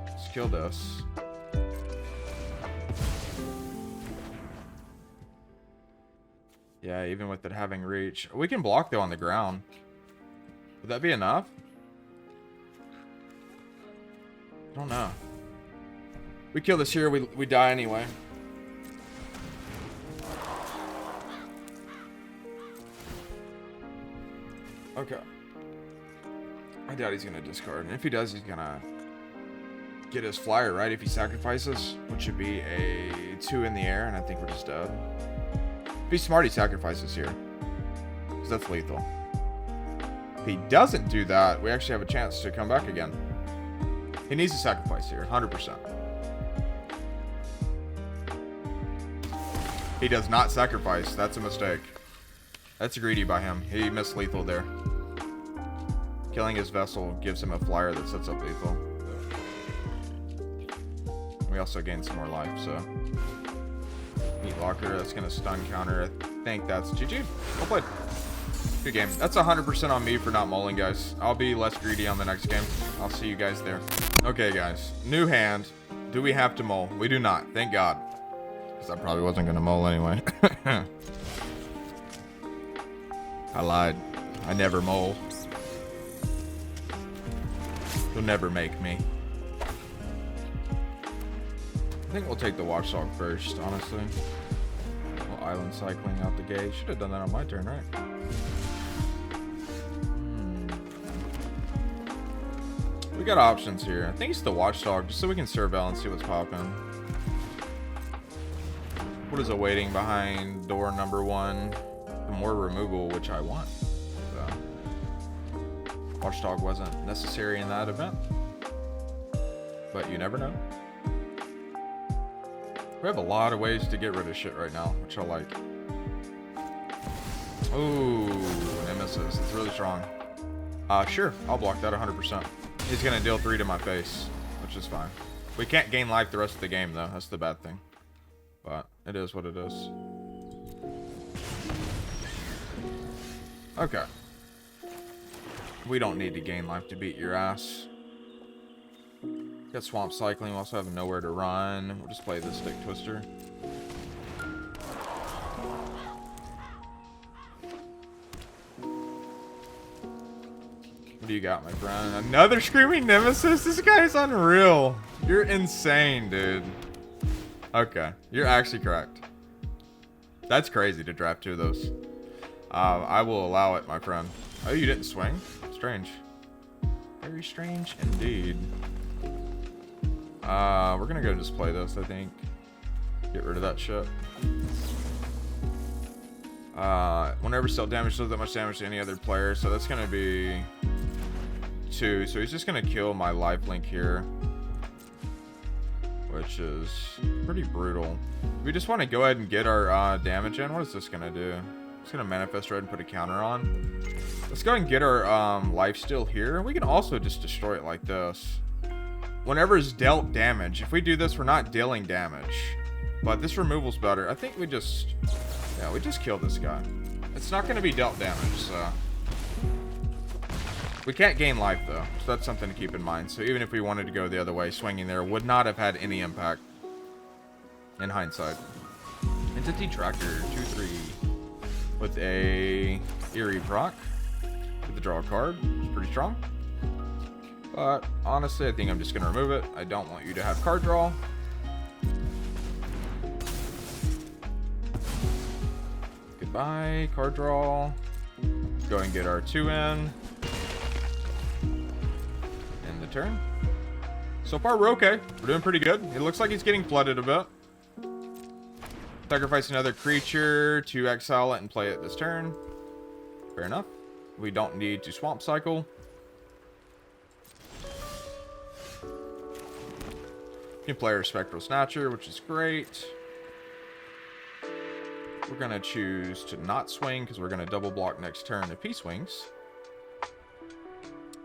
Speaker 1: Let's kill this. Yeah, even with it having reach. We can block, though, on the ground. Would that be enough? I don't know. We kill this here, we die anyway. Okay. I doubt he's gonna discard. And if he does, he's gonna get his flyer, right? If he sacrifices, which would be a 2 in the air, and I think we're just dead. If he's smart, he sacrifices here. Because that's lethal. If he doesn't do that, we actually have a chance to come back again. He needs to sacrifice here, 100%. He does not sacrifice. That's a mistake. That's greedy by him. He missed lethal there. Killing his Vessel gives him a flyer that sets up lethal. We also gain some more life, so. Meat Locker, that's going to stun counter. I think that's GG. Well played. Good game. That's 100% on me for not mulling, guys. I'll be less greedy on the next game. I'll see you guys there. Okay, guys. New hand. Do we have to mull? We do not. Thank God. Because I probably wasn't going to mull anyway. I lied. I never mull. You'll never make me. I think we'll take the Watchdog first, honestly. Little island cycling out the gate. Should have done that on my turn, right? We got options here. I think it's the Watchdog, just so we can surveil and see what's popping. What is awaiting behind door number 1? The more removal, which I want. So, Watchdog wasn't necessary in that event, but you never know. We have a lot of ways to get rid of shit right now, which I like. Ooh, Nemesis. It's really strong. Sure. I'll block that 100%. He's going to deal 3 to my face, which is fine. We can't gain life the rest of the game, though. That's the bad thing. But it is what it is. Okay. We don't need to gain life to beat your ass. Got Swamp Cycling. We also have nowhere to run. We'll just play the Stick Twister. What do you got, my friend? Another Screaming Nemesis? This guy's unreal. You're insane, dude. Okay. You're actually correct. That's crazy to draft 2 of those. I will allow it, my friend. Oh, you didn't swing? Strange. Very strange indeed. We're gonna go just play this, I think. Get rid of that shit. Whenever self damage does that much damage to any other player, so that's gonna be 2. So he's just gonna kill my lifelink here, which is pretty brutal. We just want to go ahead and get our damage in. What is this gonna do? It's gonna manifest red and put a counter on. Let's go ahead and get our lifesteal here. We can also just destroy it like this. Whenever it's dealt damage, if we do this, we're not dealing damage. But this removal's better. I think we just kill this guy. It's not going to be dealt damage, so. We can't gain life, though, so that's something to keep in mind. So even if we wanted to go the other way, swinging there would not have had any impact in hindsight. Entity Tracker, 2/3. With a Eerie proc. Get the draw a card. It's pretty strong. But honestly, I think I'm just going to remove it. I don't want you to have card draw. Goodbye, card draw. Go and get our 2 in. End the turn. So far, we're okay. We're doing pretty good. It looks like he's getting flooded a bit. Sacrifice another creature to exile it and play it this turn. Fair enough. We don't need to swamp cycle. You can play our Spectral Snatcher, which is great. We're going to choose to not swing because we're going to double block next turn if he swings.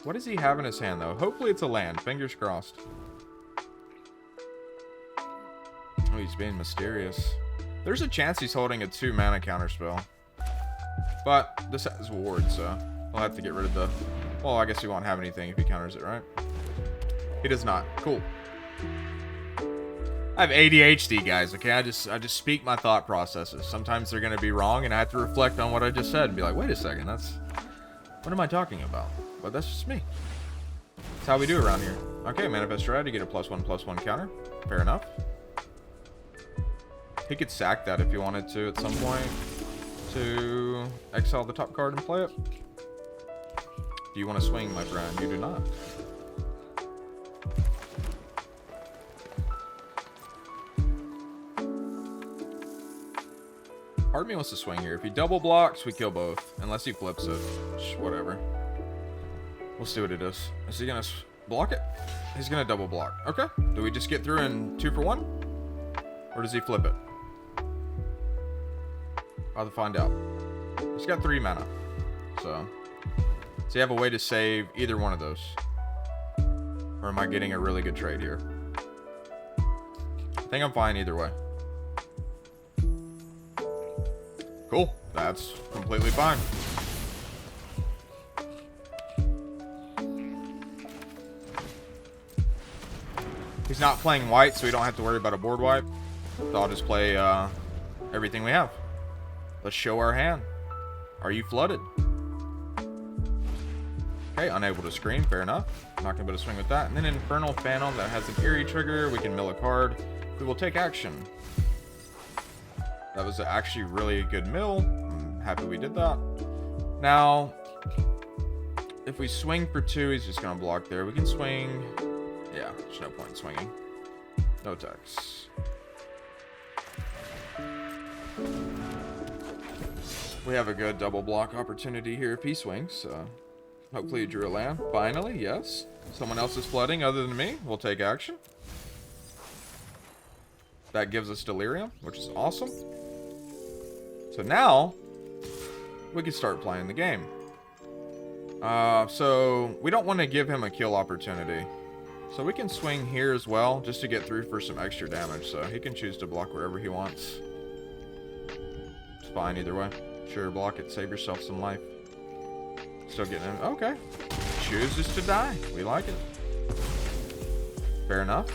Speaker 1: What does he have in his hand, though? Hopefully it's a land. Fingers crossed. Oh, he's being mysterious. There's a chance he's holding a 2 mana counterspell. But this has ward, so we'll have to get rid of the... Well, I guess he won't have anything if he counters it, right? He does not. Cool. I have ADHD, guys, okay? I just speak my thought processes. Sometimes they're going to be wrong, and I have to reflect on what I just said and be like, wait a second, what am I talking about? But that's just me. That's how we do around here. Okay, Manifest Strategy, get a +1/+1 counter. Fair enough. He could sack that if he wanted to at some point to exile the top card and play it. Do you want to swing, my friend? You do not. Part of me wants to swing here. If he double blocks, we kill both. Unless he flips it. Whatever. We'll see what it is. Is he going to block it? He's going to double block. Okay. Do we just get through in 2 for 1? Or does he flip it? I'll have to find out. He's got 3 mana. So, does he have a way to save either one of those? Or am I getting a really good trade here? I think I'm fine either way. Cool. That's completely fine. He's not playing white, so we don't have to worry about a board wipe. So I'll just play everything we have. Let's show our hand. Are you flooded? Okay, unable to scream. Fair enough. I'm not going to be able to swing with that. And then Infernal Phantom that has an Eerie trigger. We can mill a card. We will take action. That was actually really a good mill. I'm happy we did that. Now, if we swing for 2, he's just going to block there. We can swing. Yeah, there's no point in swinging. No attacks. We have a good double block opportunity here if he swings, so hopefully he drew a land. Finally, yes. Someone else is flooding other than me. We'll take action. That gives us Delirium, which is awesome. So now, we can start playing the game. So we don't want to give him a kill opportunity. So we can swing here as well, just to get through for some extra damage. So he can choose to block wherever he wants. It's fine either way. Sure, block it. Save yourself some life. Still getting him. Okay. Chooses to die. We like it. Fair enough.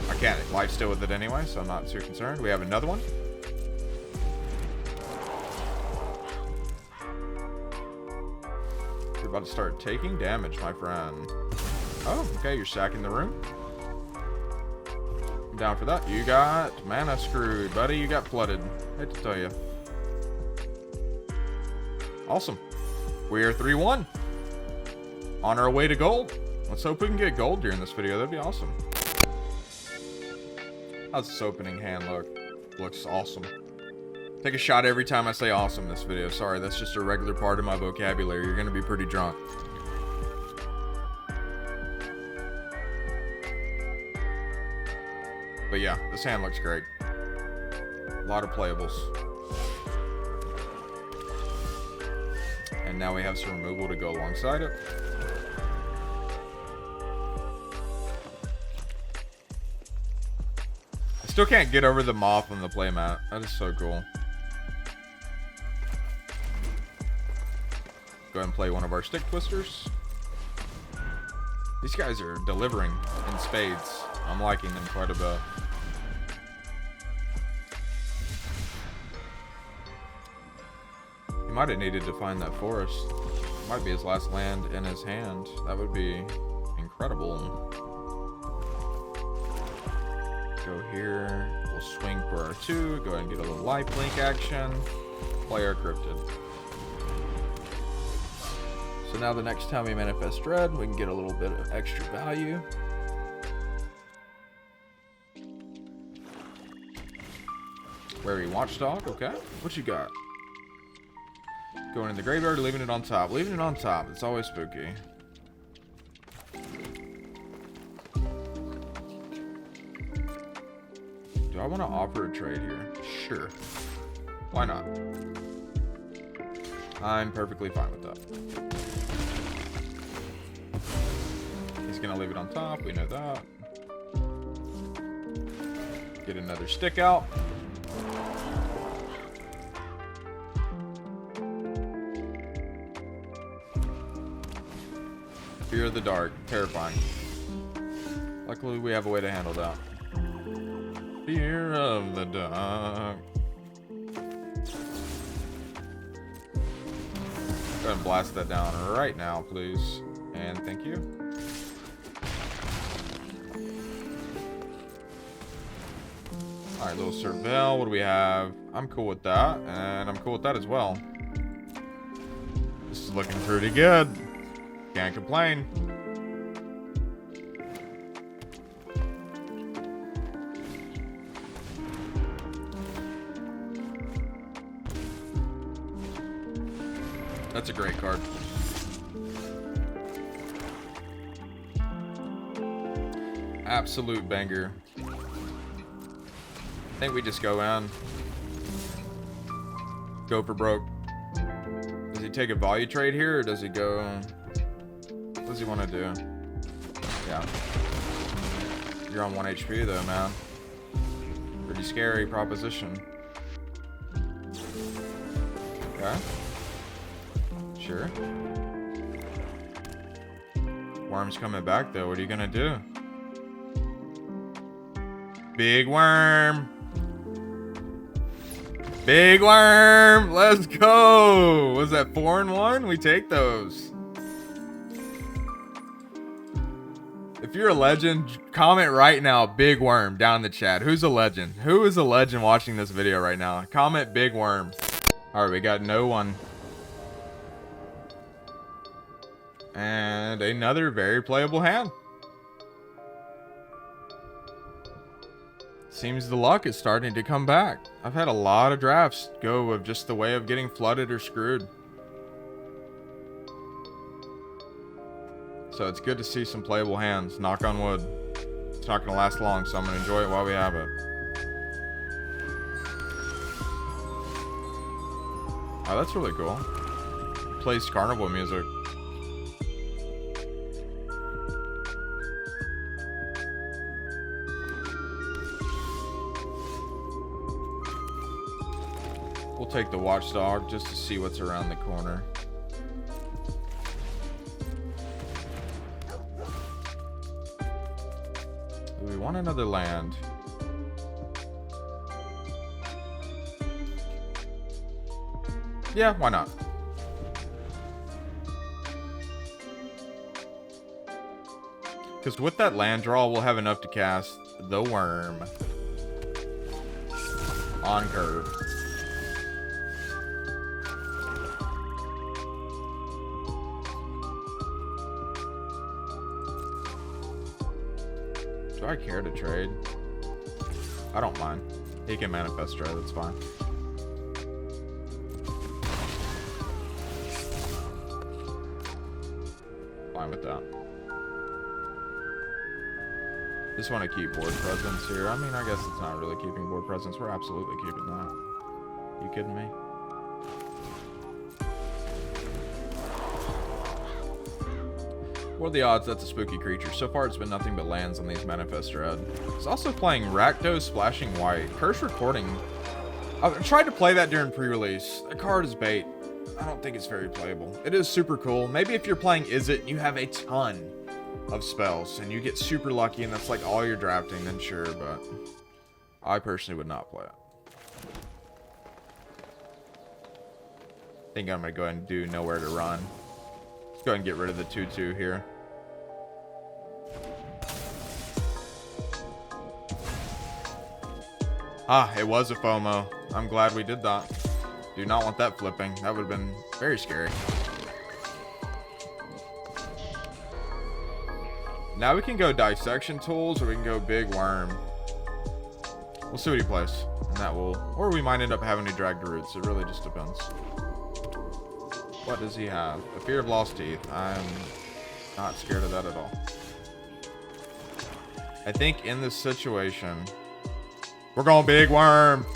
Speaker 1: I can't. Life's still with it anyway, so I'm not too concerned. We have another one. You're about to start taking damage, my friend. Oh, okay. You're sacking the room. I'm down for that. You got mana screwed, buddy. You got flooded. Hate to tell you. Awesome. We are 3-1. On our way to gold. Let's hope we can get gold during this video. That'd be awesome. How's this opening hand look? Looks awesome. Take a shot every time I say awesome in this video. Sorry, that's just a regular part of my vocabulary. You're going to be pretty drunk. But yeah, this hand looks great. A lot of playables. And now we have some removal to go alongside it. I still can't get over the moth on the playmat. That is so cool. Go ahead and play one of our stick twisters. These guys are delivering in spades. I'm liking them quite a bit. He might have needed to find that forest. Might be his last land in his hand. That would be incredible. Go here. We'll swing for our 2. Go ahead and get a little lifelink action. Play our cryptid. So now the next time we manifest dread, we can get a little bit of extra value. Wary Watchdog, okay. What you got? Going in the graveyard or leaving it on top? Leaving it on top. It's always spooky. Do I want to offer a trade here? Sure. Why not? I'm perfectly fine with that. He's going to leave it on top. We know that. Get another stick out. Fear of the dark. Terrifying. Luckily, we have a way to handle that. Fear of the dark. Go ahead and blast that down right now, please. And thank you. Alright, little Cervelle. What do we have? I'm cool with that. And I'm cool with that as well. This is looking pretty good. Can't complain. That's a great card. Absolute banger. I think we just go in. Go for broke. Does he take a value trade here, or does he go... What does he want to do? Yeah. You're on 1 HP though, man. Pretty scary proposition. Okay. Sure. Worm's coming back though. What are you gonna do? Big worm. Big worm. Let's go. Was that 4 and 1? We take those. If you're a legend, comment right now, Big Worm, down in the chat. Who's a legend? Who is a legend watching this video right now? Comment Big Worm. Alright, we got no one. And another very playable hand. Seems the luck is starting to come back. I've had a lot of drafts go of just the way of getting flooded or screwed. So it's good to see some playable hands. Knock on wood. It's not going to last long, so I'm going to enjoy it while we have it. Oh, that's really cool. Plays carnival music. We'll take the Watchdog just to see what's around the corner. Do we want another land? Yeah, why not? Because with that land draw, we'll have enough to cast the Worm on curve. Do I care to trade? I don't mind. He can manifest trade, that's fine. Fine with that. Just want to keep board presence here. I mean, I guess it's not really keeping board presence. We're absolutely keeping that. You kidding me? What are the odds that's a spooky creature? So far, it's been nothing but lands on these Manifest Dread. It's also playing Rakdos Splashing White. Curse Recording. I tried to play that during pre-release. The card is bait. I don't think it's very playable. It is super cool. Maybe if you're playing Is It, you have a ton of spells and you get super lucky and that's like all you're drafting, then sure, but I personally would not play it. I think I'm gonna go ahead and do nowhere to run. Let's go ahead and get rid of the 2/2 here. Ah, it was a FOMO. I'm glad we did that. Do not want that flipping. That would have been very scary. Now we can go dissection tools or we can go big worm. We'll see what he plays. And that will, or we might end up having to drag the roots. It really just depends. What does he have? A fear of lost teeth. I'm not scared of that at all. I think in this situation, we're going big worm.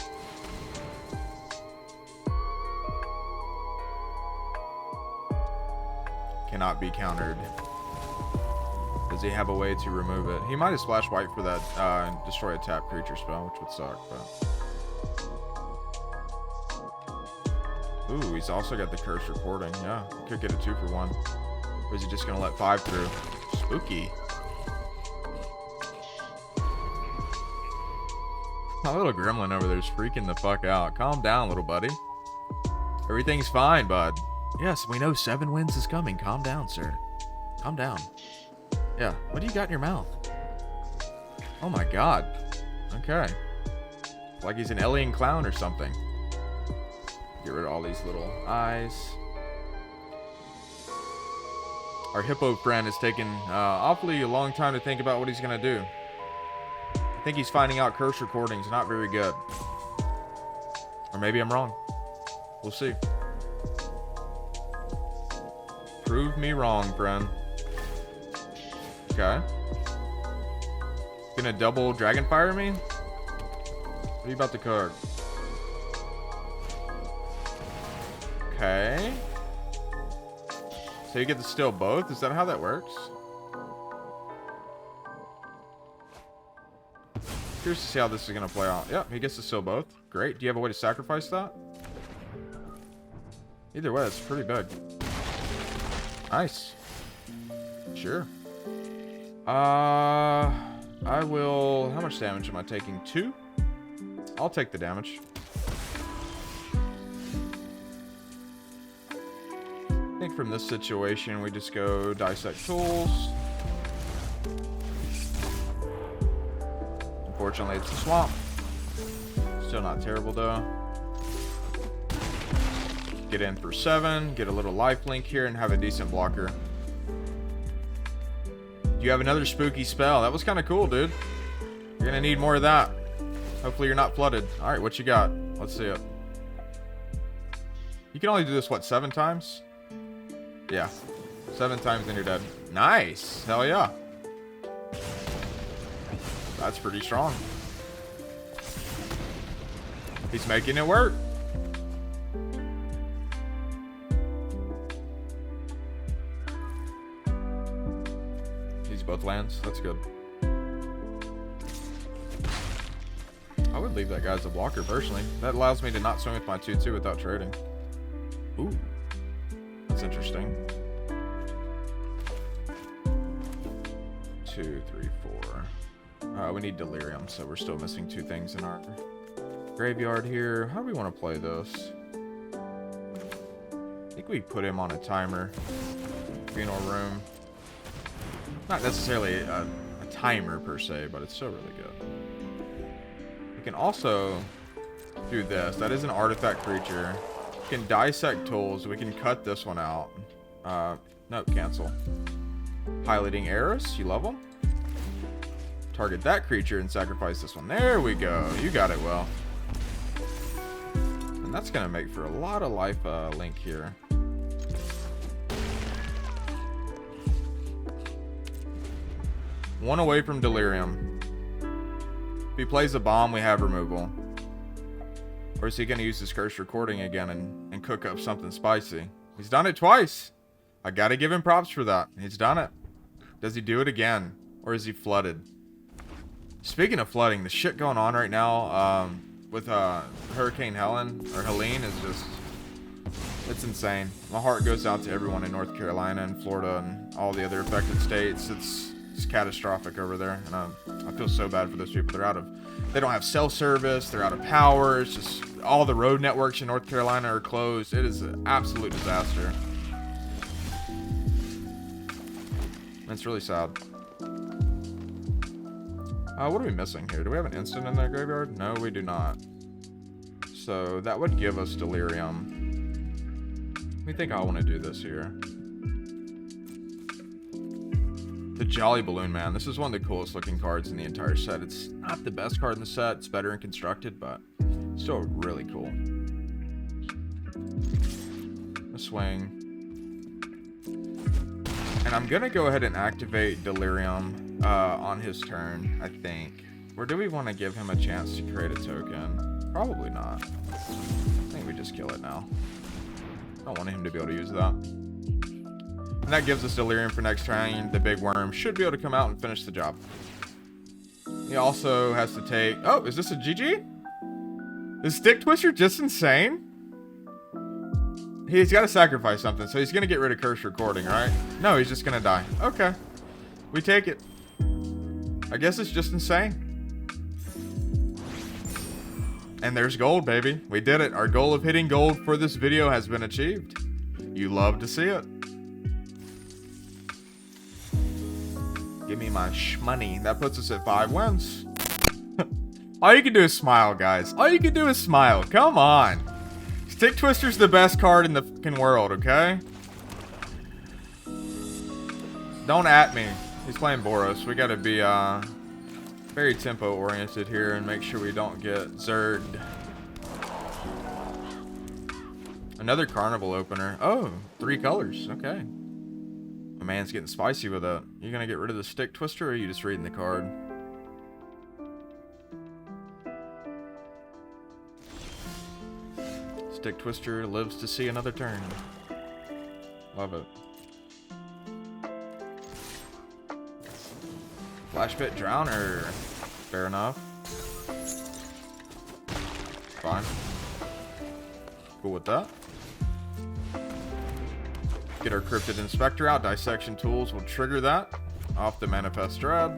Speaker 1: Cannot be countered. Does he have a way to remove it? He might have splashed white for that destroy a tap creature spell, which would suck, but... Ooh, he's also got the curse recording. Yeah, he could get a 2-for-1. Or is he just gonna let 5 through? Spooky. My little gremlin over there is freaking the fuck out. Calm down, little buddy. Everything's fine, bud. Yes, we know 7 wins is coming. Calm down, sir. Calm down. Yeah, what do you got in your mouth? Oh my god. Okay. Like he's an alien clown or something. Get rid of all these little eyes. Our hippo friend has taken awfully a long time to think about what he's gonna do. I think he's finding out curse recordings not very good. Or maybe I'm wrong. We'll see. Prove me wrong, friend. Okay. Gonna double Dragonfire me? What are you about to card? Okay. So you get to steal both? Is that how that works? Curious to see how this is gonna play out. Yep, he gets to steal both. Great. Do you have a way to sacrifice that? Either way, it's pretty big. Nice. Sure. I will... How much damage am I taking? 2? I'll take the damage. I think from this situation, we just go dissect tools. Unfortunately, it's a swamp. Still not terrible, though. Get in for 7. Get a little lifelink here and have a decent blocker. You have another spooky spell. That was kind of cool, dude. You're gonna need more of that. Hopefully you're not flooded. Alright, what you got? Let's see it. You can only do this, what, 7 times? Yeah. 7 times then you're dead. Nice! Hell yeah. That's pretty strong. He's making it work. Both lands. That's good. I would leave that guy as a blocker personally. That allows me to not swing with my 2/2 without trading. Ooh. That's interesting. 2, 3, 4. We need Delirium, so we're still missing 2 things in our graveyard here. How do we want to play this? I think we put him on a timer. Funeral Room. Not necessarily a timer per se, but it's still really good. We can also do this. That is an artifact creature. We can dissect tools. We can cut this one out. Nope, cancel. Piloting arrows. You love them? Target that creature and sacrifice this one. There we go. You got it well. And that's going to make for a lot of life link here. One away from Delirium. If he plays a bomb, we have removal. Or is he going to use his curse recording again and cook up something spicy? He's done it twice. I got to give him props for that. He's done it. Does he do it again? Or is he flooded? Speaking of flooding, the shit going on right now with Hurricane Helene is just It's insane. My heart goes out to everyone in North Carolina and Florida and all the other affected states. It's catastrophic over there, and I feel so bad for those people. They don't have cell service. They're out of power. It's just all the road networks in North Carolina are closed. It is an absolute disaster. It's really sad. What are we missing here? Do we have an instant in that graveyard? No, we do not. So that would give us Delirium. Let me think how I want to do this here. The Jolly Balloon Man. This is one of the coolest looking cards in the entire set. It's not the best card in the set. It's better and constructed, but still really cool. A swing. And I'm going to go ahead and activate Delirium on his turn, I think. Or do we want to give him a chance to create a token? Probably not. I think we just kill it now. I don't want him to be able to use that. And that gives us Delirium for next turn. The big worm should be able to come out and finish the job. He also has to take... Oh, is this a GG? Is Stick Twister just insane? He's got to sacrifice something, so he's going to get rid of Curse Recording, right? No, he's just going to die. Okay. We take it. I guess it's just insane. And there's gold, baby. We did it. Our goal of hitting gold for this video has been achieved. You love to see it. Give me my shmoney. That puts us at 5 wins. All you can do is smile, guys. All you can do is smile. Come on. Stick Twister's the best card in the fucking world, okay? Don't at me. He's playing Boros. We gotta be very tempo oriented here and make sure we don't get zerged. Another Carnival opener. Oh, 3 colors. Okay. My man's getting spicy with it. You gonna get rid of the Stick Twister, or are you just reading the card? Stick Twister lives to see another turn. Love it. Flash Pit Drowner. Fair enough. Fine. Cool with that. Get our Cryptid Inspector out. Dissection Tools will trigger that off the Manifest Dread.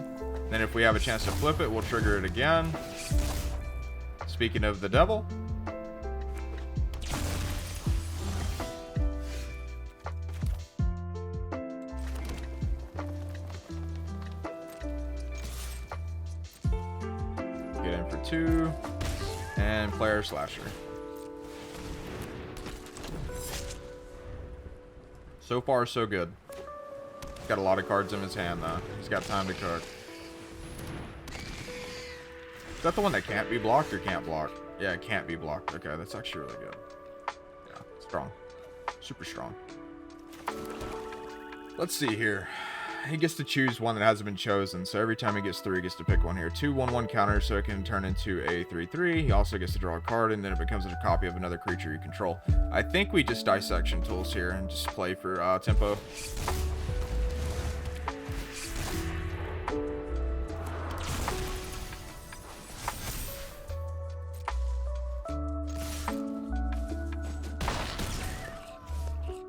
Speaker 1: Then if we have a chance to flip it, we'll trigger it again. Speaking of the devil. Get in for 2. And Player Slasher. So far, so good. He's got a lot of cards in his hand, though. He's got time to cook. Is that the one that can't be blocked or can't block? Yeah, it can't be blocked. Okay, that's actually really good. Yeah, strong. Super strong. Let's see here. He gets to choose one that hasn't been chosen. So every time he gets through, he gets to pick one here. 2 1/1 counters, so it can turn into a 3/3. He also gets to draw a card, and then it becomes a copy of another creature you control. I think we just Dissection Tools here and just play for tempo.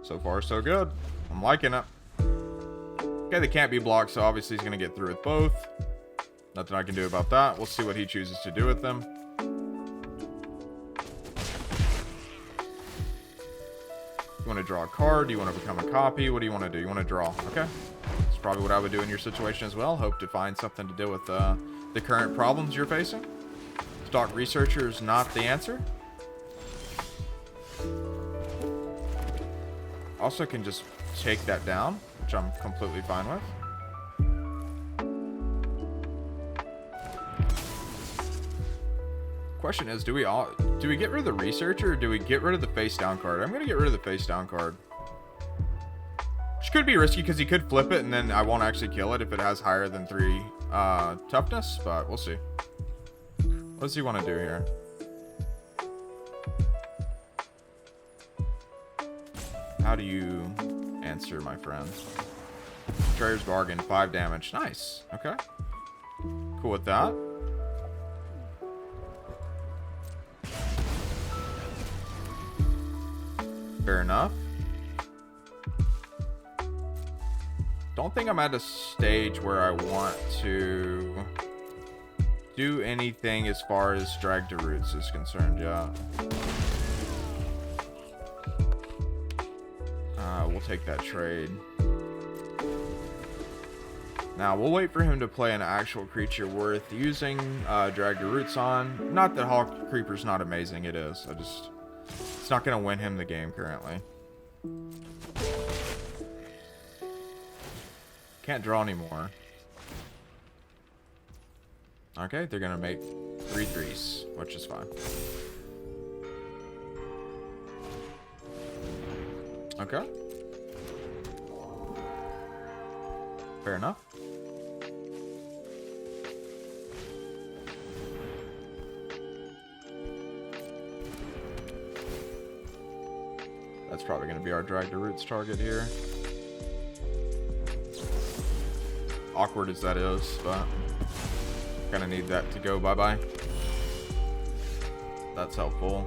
Speaker 1: So far, so good. I'm liking it. Okay, they can't be blocked, so obviously he's going to get through with both. Nothing I can do about that. We'll see what he chooses to do with them. You want to draw a card? Do you want to become a copy? What do you want to do? You want to draw. Okay. That's probably what I would do in your situation as well. Hope to find something to deal with the current problems you're facing. Stock Researcher is not the answer. Also can just take that down, which I'm completely fine with. Question is, do we get rid of the Researcher, or do we get rid of the face down card? I'm gonna get rid of the face down card. Which could be risky because he could flip it and then I won't actually kill it if it has higher than 3 toughness, but we'll see. What does he want to do here? How do you answer, my friend? Betrayer's Bargain, 5 damage. Nice. Okay. Cool with that. Fair enough. Don't think I'm at a stage where I want to do anything as far as drag to roots is concerned, yeah. We'll take that trade. Now, we'll wait for him to play an actual creature worth using drag to roots on. Not that Hawk Creeper's not amazing, it is. It's not going to win him the game currently. Can't draw anymore. Okay, they're gonna make 3/3s, which is fine. Okay. Fair enough. That's probably gonna be our drag to roots target here. Awkward as that is, but kind of need that to go bye-bye. That's helpful.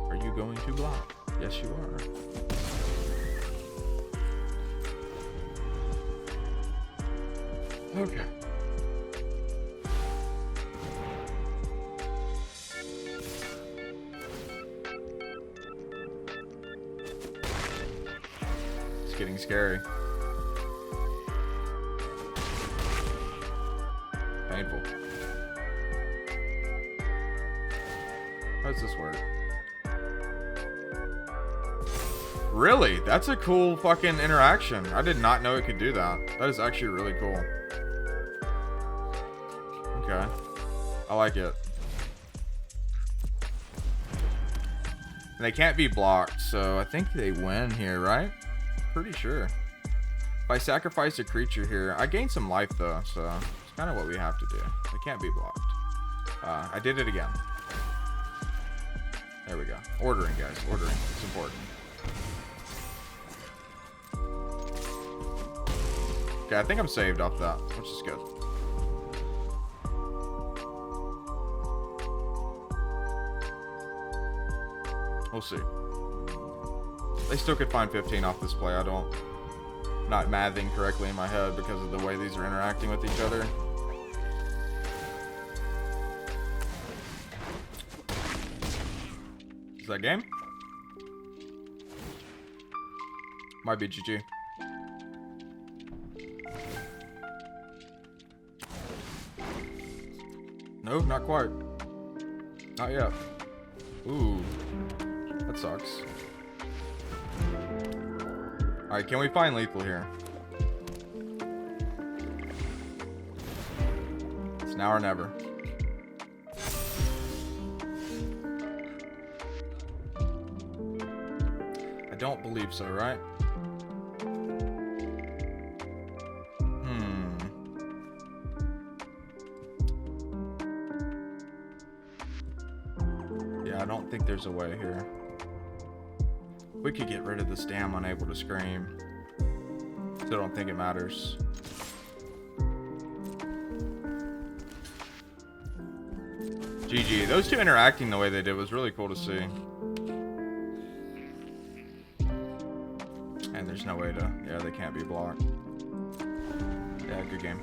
Speaker 1: Are you going to block? Yes, you are. Okay. Getting scary. Painful. How does this work? Really? That's a cool fucking interaction. I did not know it could do that. That is actually really cool. Okay. I like it. And they can't be blocked, so I think they win here, right? Pretty sure. If I sacrifice a creature here, I gain some life though, so it's kind of what we have to do. They can't be blocked. I did it again. There we go. Ordering, guys. Ordering. It's important. Okay, I think I'm saved off that, which is good. We'll see. They still could find 15 off this play. Not mathing correctly in my head because of the way these are interacting with each other. Is that game? Might be GG. No, not quite. Not yet. Ooh. That sucks. Alright, can we find lethal here? It's now or never. I don't believe so, right? Yeah, I don't think there's a way here. We could get rid of this damn unable to scream. Still don't think it matters. GG. Those two interacting the way they did was really cool to see. And there's no way to... Yeah, they can't be blocked. Yeah, good game.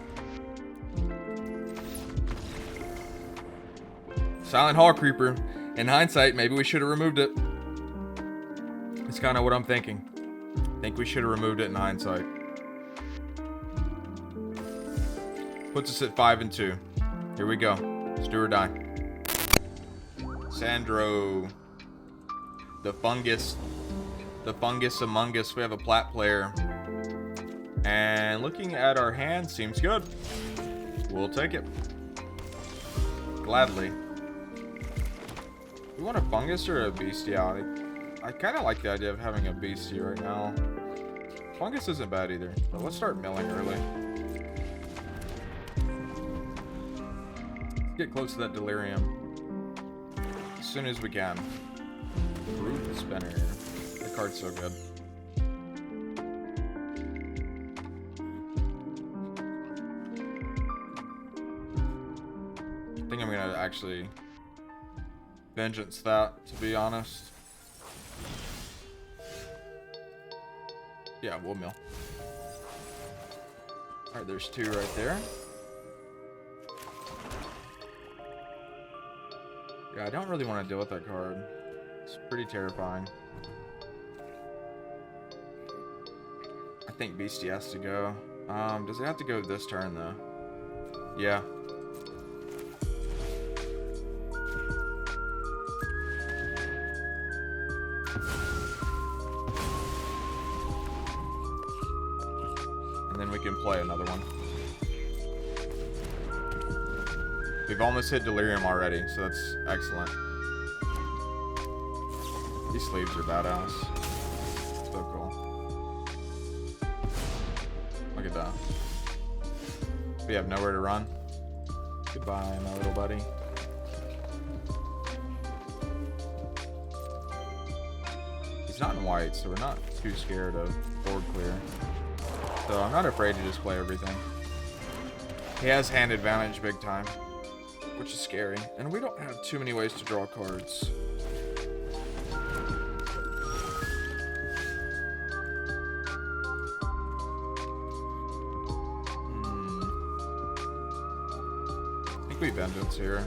Speaker 1: Silent Hall Creeper. In hindsight, maybe we should have removed it. It's kind of what I'm thinking. I think we should have removed it in hindsight. Puts us at 5-2. Here we go. Let's do or die. Sandro. The fungus among us. We have a plat player. And looking at our hand, seems good. We'll take it. Gladly. We want a fungus or a bestiality? I kind of like the idea of having a beastie right now. Fungus isn't bad either, but let's start milling early. Let's get close to that Delirium as soon as we can. Root Spinner. The card's so good. actually vengeance that, to be honest. Yeah, we'll mill. Alright, there's 2 right there. Yeah, I don't really want to deal with that card. It's pretty terrifying. I think Beastie has to go. Does it have to go this turn, though? Yeah. And then we can play another one. We've almost hit Delirium already, so that's excellent. These sleeves are badass. So cool. Look at that. We have nowhere to run. Goodbye, my little buddy. He's not in white, so we're not too scared of board clear. So I'm not afraid to just play everything. He has hand advantage big time, which is scary. And we don't have too many ways to draw cards. I think we vengeance here.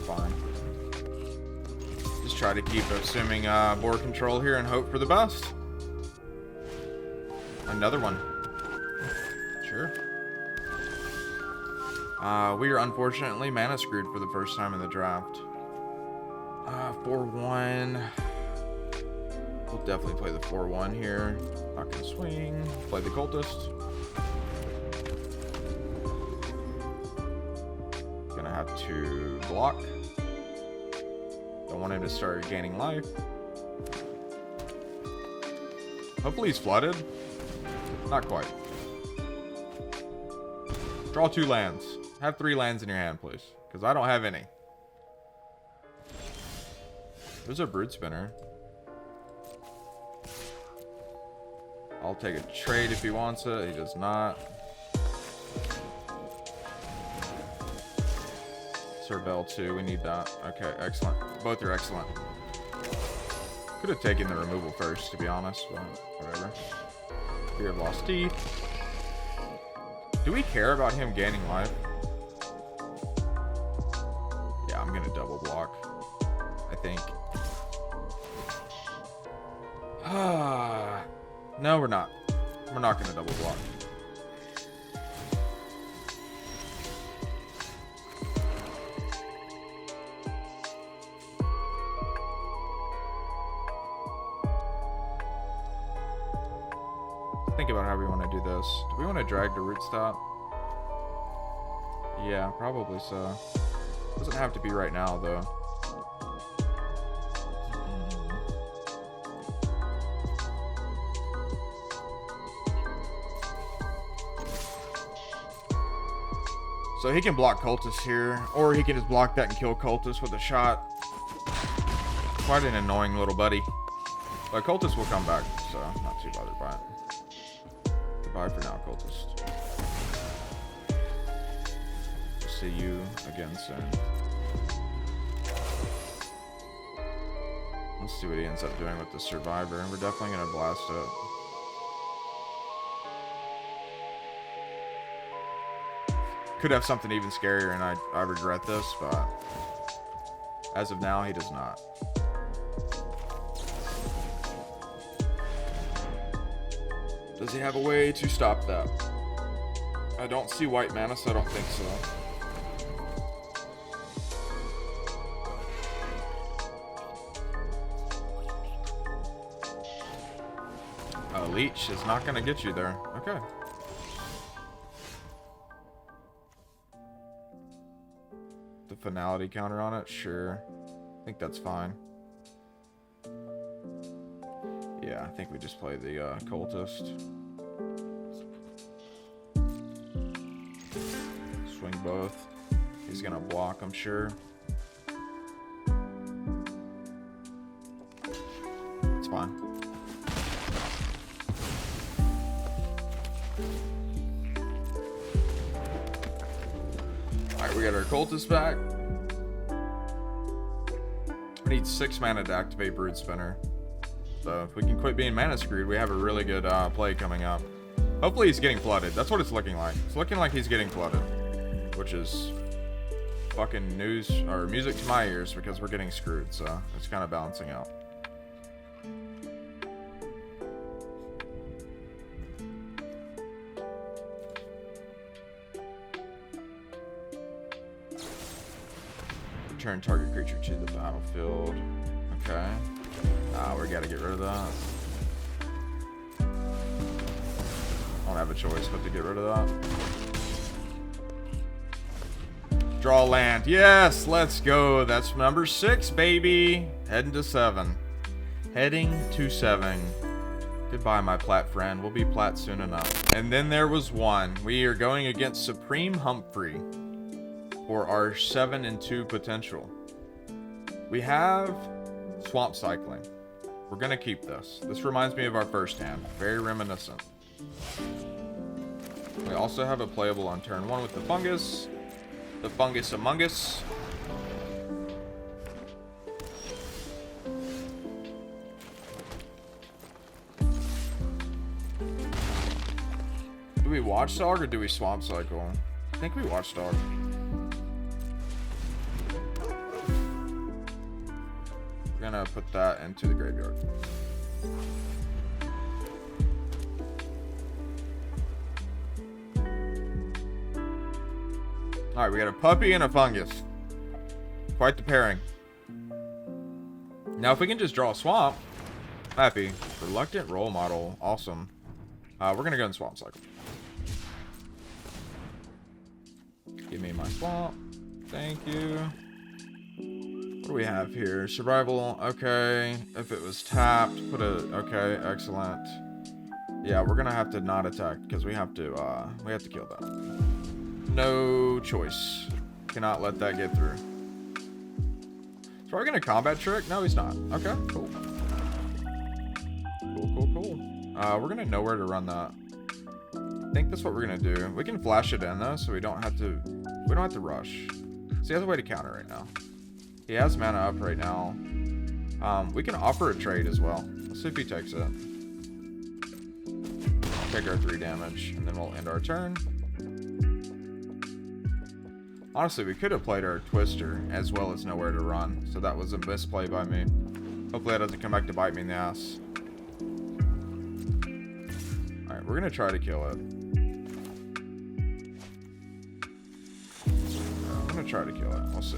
Speaker 1: Fine. Just try to keep assuming board control here and hope for the best. Another one. Sure. We are unfortunately mana screwed for the first time in the draft. 4-1. We'll definitely play the 4-1 here. Not gonna swing. Play the cultist. Gonna have to block. Don't want him to start gaining life. Hopefully he's flooded. Not quite. Draw 2 lands. Have 3 lands in your hand, please. Because I don't have any. There's a Brood Spinner. I'll take a trade if he wants it. He does not. Cerbel 2. We need that. Okay, excellent. Both are excellent. Could have taken the removal first, to be honest, but whatever. Fear of Lost Teeth. Do we care about him gaining life? Yeah, I'm gonna double block, I think. No, we're not. We're not gonna double block. Think about how we want to do this. Do we want to drag to root stop? Yeah, probably so. Doesn't have to be right now, though. So he can block Cultist here, or he can just block that and kill Cultist with a shot. Quite an annoying little buddy. But Cultist will come back, so I'm not too bothered by it. Goodbye for now, Cultist. We'll see you again soon. Let's see what he ends up doing with the Survivor. We're definitely going to blast it. Could have something even scarier, and I regret this, but as of now, he does not. Does he have a way to stop that? I don't see white mana, so I don't think so. Leech is not going to get you there. Okay. The finality counter on it? Sure. I think that's fine. Yeah, I think we just play the cultist. Swing both. He's gonna block, I'm sure. It's fine. Alright, we got our cultist back. We need 6 mana to activate Brood Spinner. So if we can quit being mana screwed, we have a really good play coming up. Hopefully he's getting flooded. That's what it's looking like. It's looking like he's getting flooded. Which is fucking news or music to my ears because we're getting screwed. So it's kind of balancing out. Return target creature to the battlefield. Okay. We gotta get rid of that. I don't have a choice but to get rid of that. Draw land. Yes, let's go. That's number 6, baby. Heading to 7. Heading to 7. Goodbye, my plat friend. We'll be plat soon enough. And then there was one. We are going against Supreme Humphrey for our 7-2 potential. We have Swamp Cycling. We're gonna keep this. This reminds me of our first hand. Very reminiscent. We also have a playable on turn 1 with the Fungus. The Fungus Among Us. Do we Watchdog or do we Swamp Cycle? I think we Watchdog. We're gonna put that into the graveyard. Alright, we got a puppy and a fungus. Quite the pairing. Now, if we can just draw a swamp, happy. Reluctant Role Model. Awesome. We're going to go in Swamp Cycle. Give me my swamp. Thank you. What do we have here? Survival. Okay. If it was tapped, put a... Okay, excellent. Yeah, we're going to have to not attack because we have to kill that. No choice. Cannot let that get through. Is Roy gonna combat trick? No, he's not. Okay, cool. Cool. We're gonna know where to run that. I think that's what we're gonna do. We can flash it in though, so we don't have to rush. So he has a way to counter right now. He has mana up right now. We can offer a trade as well. Let's see if he takes it. Take our 3 damage, and then we'll end our turn. Honestly, we could have played our Twister as well as Nowhere to Run, so that was a misplay by me. Hopefully that doesn't come back to bite me in the ass. Alright, we're gonna try to kill it. I'm gonna try to kill it. We'll see.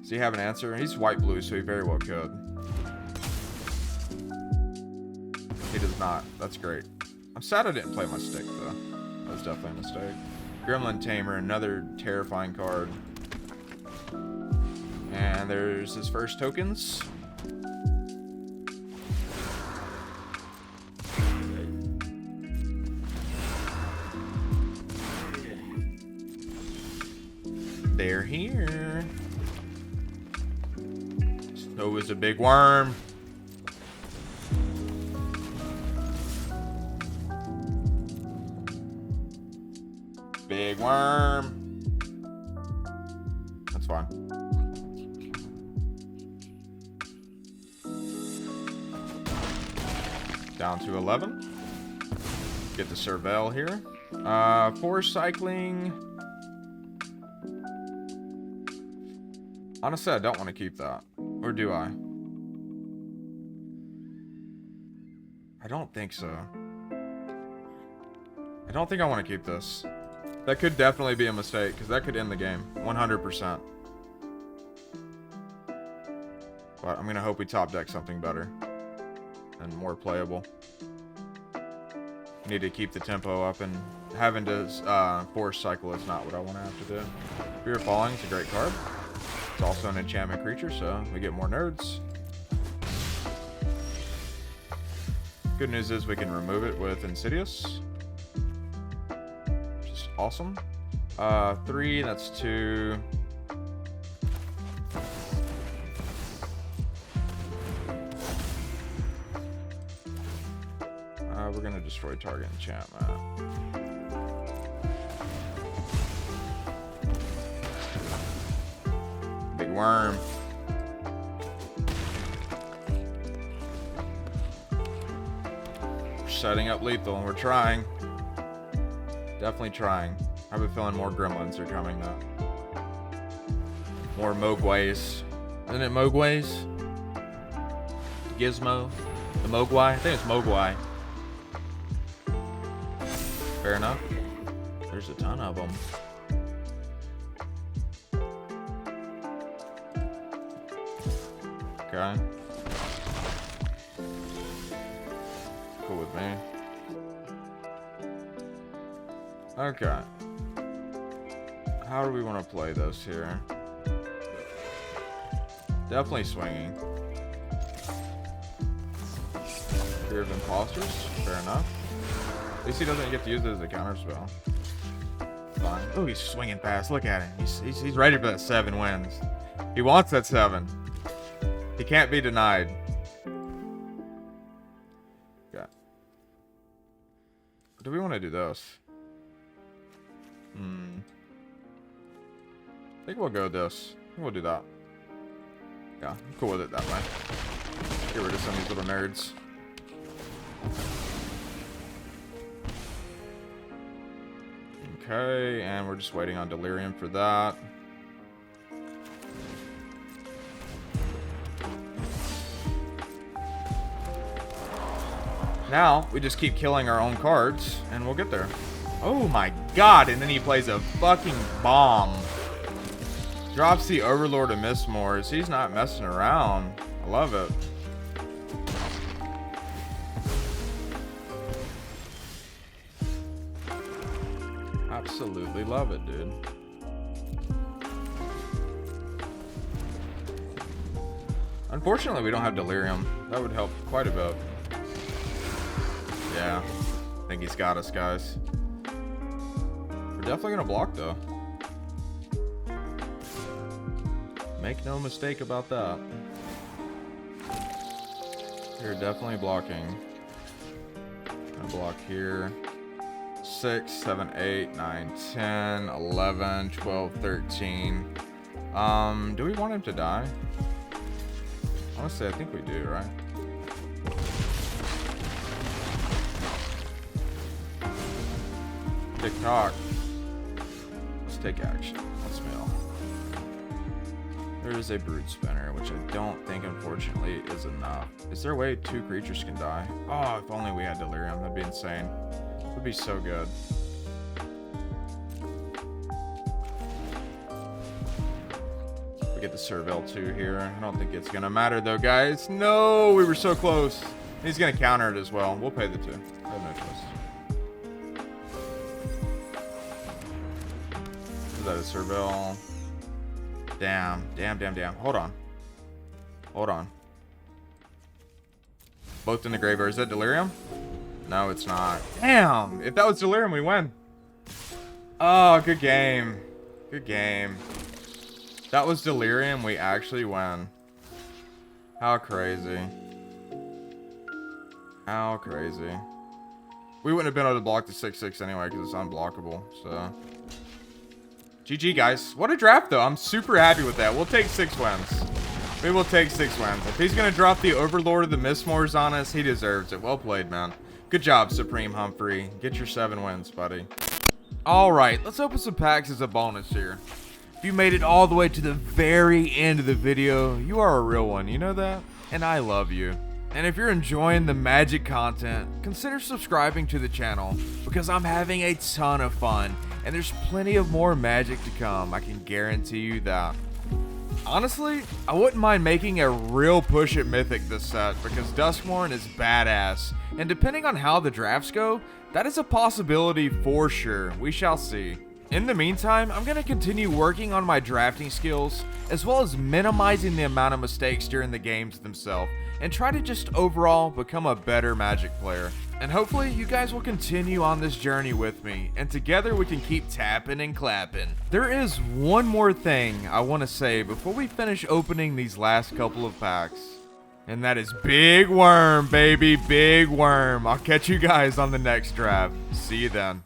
Speaker 1: Does he have an answer? He's white-blue, so he very well could. He does not. That's great. I'm sad I didn't play my stick, though. That was definitely a mistake. Gremlin Tamer, another terrifying card. And there's his first tokens. They're here. So is a big worm. Big worm. That's fine. Down to 11. Get the Surveil here. 4 cycling. Honestly, I don't want to keep that. Or do I? I don't think so. I don't think I want to keep this. That could definitely be a mistake, because that could end the game. 100%. But I'm going to hope we top deck something better. And more playable. Need to keep the tempo up, and having to force cycle is not what I want to have to do. Fear of Falling is a great card. It's also an enchantment creature, so we get more nerds. Good news is we can remove it with Insidious. Just awesome. 3, that's 2. We're gonna destroy target enchantment. Wurm. We're setting up lethal. We're trying. Definitely trying. I have a feeling more gremlins are coming though. More Mogways. Isn't it Mogways? Gizmo? The Mogwai? I think it's Mogwai. Fair enough. There's a ton of them. Okay. Cool with me. Okay. How do we want to play this here? Definitely swinging. Fear of imposters? Fair enough. At least he doesn't get to use it as a counter spell. Fine. Oh, he's swinging fast. Look at him. He's ready for that 7 wins. He wants that 7. He can't be denied. Okay. Do we want to do this? I think we'll go this. I think we'll do that. Yeah, I'm cool with it that way. Get rid of some of these little nerds. Okay, and we're just waiting on Delirium for that. Now, we just keep killing our own cards, and we'll get there. Oh my god, and then he plays a fucking bomb. Drops the Overlord of Mistmoors. He's not messing around. I love it. Absolutely love it, dude. Unfortunately, we don't have Delirium. That would help quite a bit. Yeah. I think he's got us, guys. We're definitely gonna block, though. Make no mistake about that. You're definitely blocking. Gonna block here. 6, 7, 8, 9, 10, 11, 12, 13. Do we want him to die? Honestly, I think we do, right? TikTok. Let's take action. Let's mail. There is a Brood Spinner, which I don't think, unfortunately, is enough. Is there a way 2 creatures can die? Oh, if only we had Delirium. That'd be insane. Would be so good. We get the Serval 2 here. I don't think it's gonna matter though, guys. No, we were so close. He's gonna counter it as well. We'll pay the 2. I have no choice. Is that a Serval? Damn. Hold on. Both in the graveyard. Is that Delirium? No, it's not. Damn! If that was Delirium, we win. Oh, good game. Good game. That was Delirium, we actually win. How crazy. How crazy. We wouldn't have been able to block the 6/6 anyway, because it's unblockable, so. GG, guys. What a draft, though. I'm super happy with that. We'll take 6 wins. We will take 6 wins. If he's going to drop the Overlord of the Mistmoors on us, he deserves it. Well played, man. Good job, Supreme Humphrey. Get your 7 wins, buddy. Alright, let's open some packs as a bonus here. If you made it all the way to the very end of the video, you are a real one, you know that? And I love you. And if you're enjoying the Magic content, consider subscribing to the channel, because I'm having a ton of fun, and there's plenty of more Magic to come, I can guarantee you that. Honestly, I wouldn't mind making a real push at Mythic this set, because Duskmourn is badass, and depending on how the drafts go, that is a possibility for sure. We shall see. In the meantime, I'm going to continue working on my drafting skills, as well as minimizing the amount of mistakes during the games themselves, and try to just overall become a better Magic player. And hopefully you guys will continue on this journey with me, and together we can keep tapping and clapping. There is one more thing I want to say before we finish opening these last couple of packs. And that is Big Worm, baby, Big Worm. I'll catch you guys on the next draft. See you then.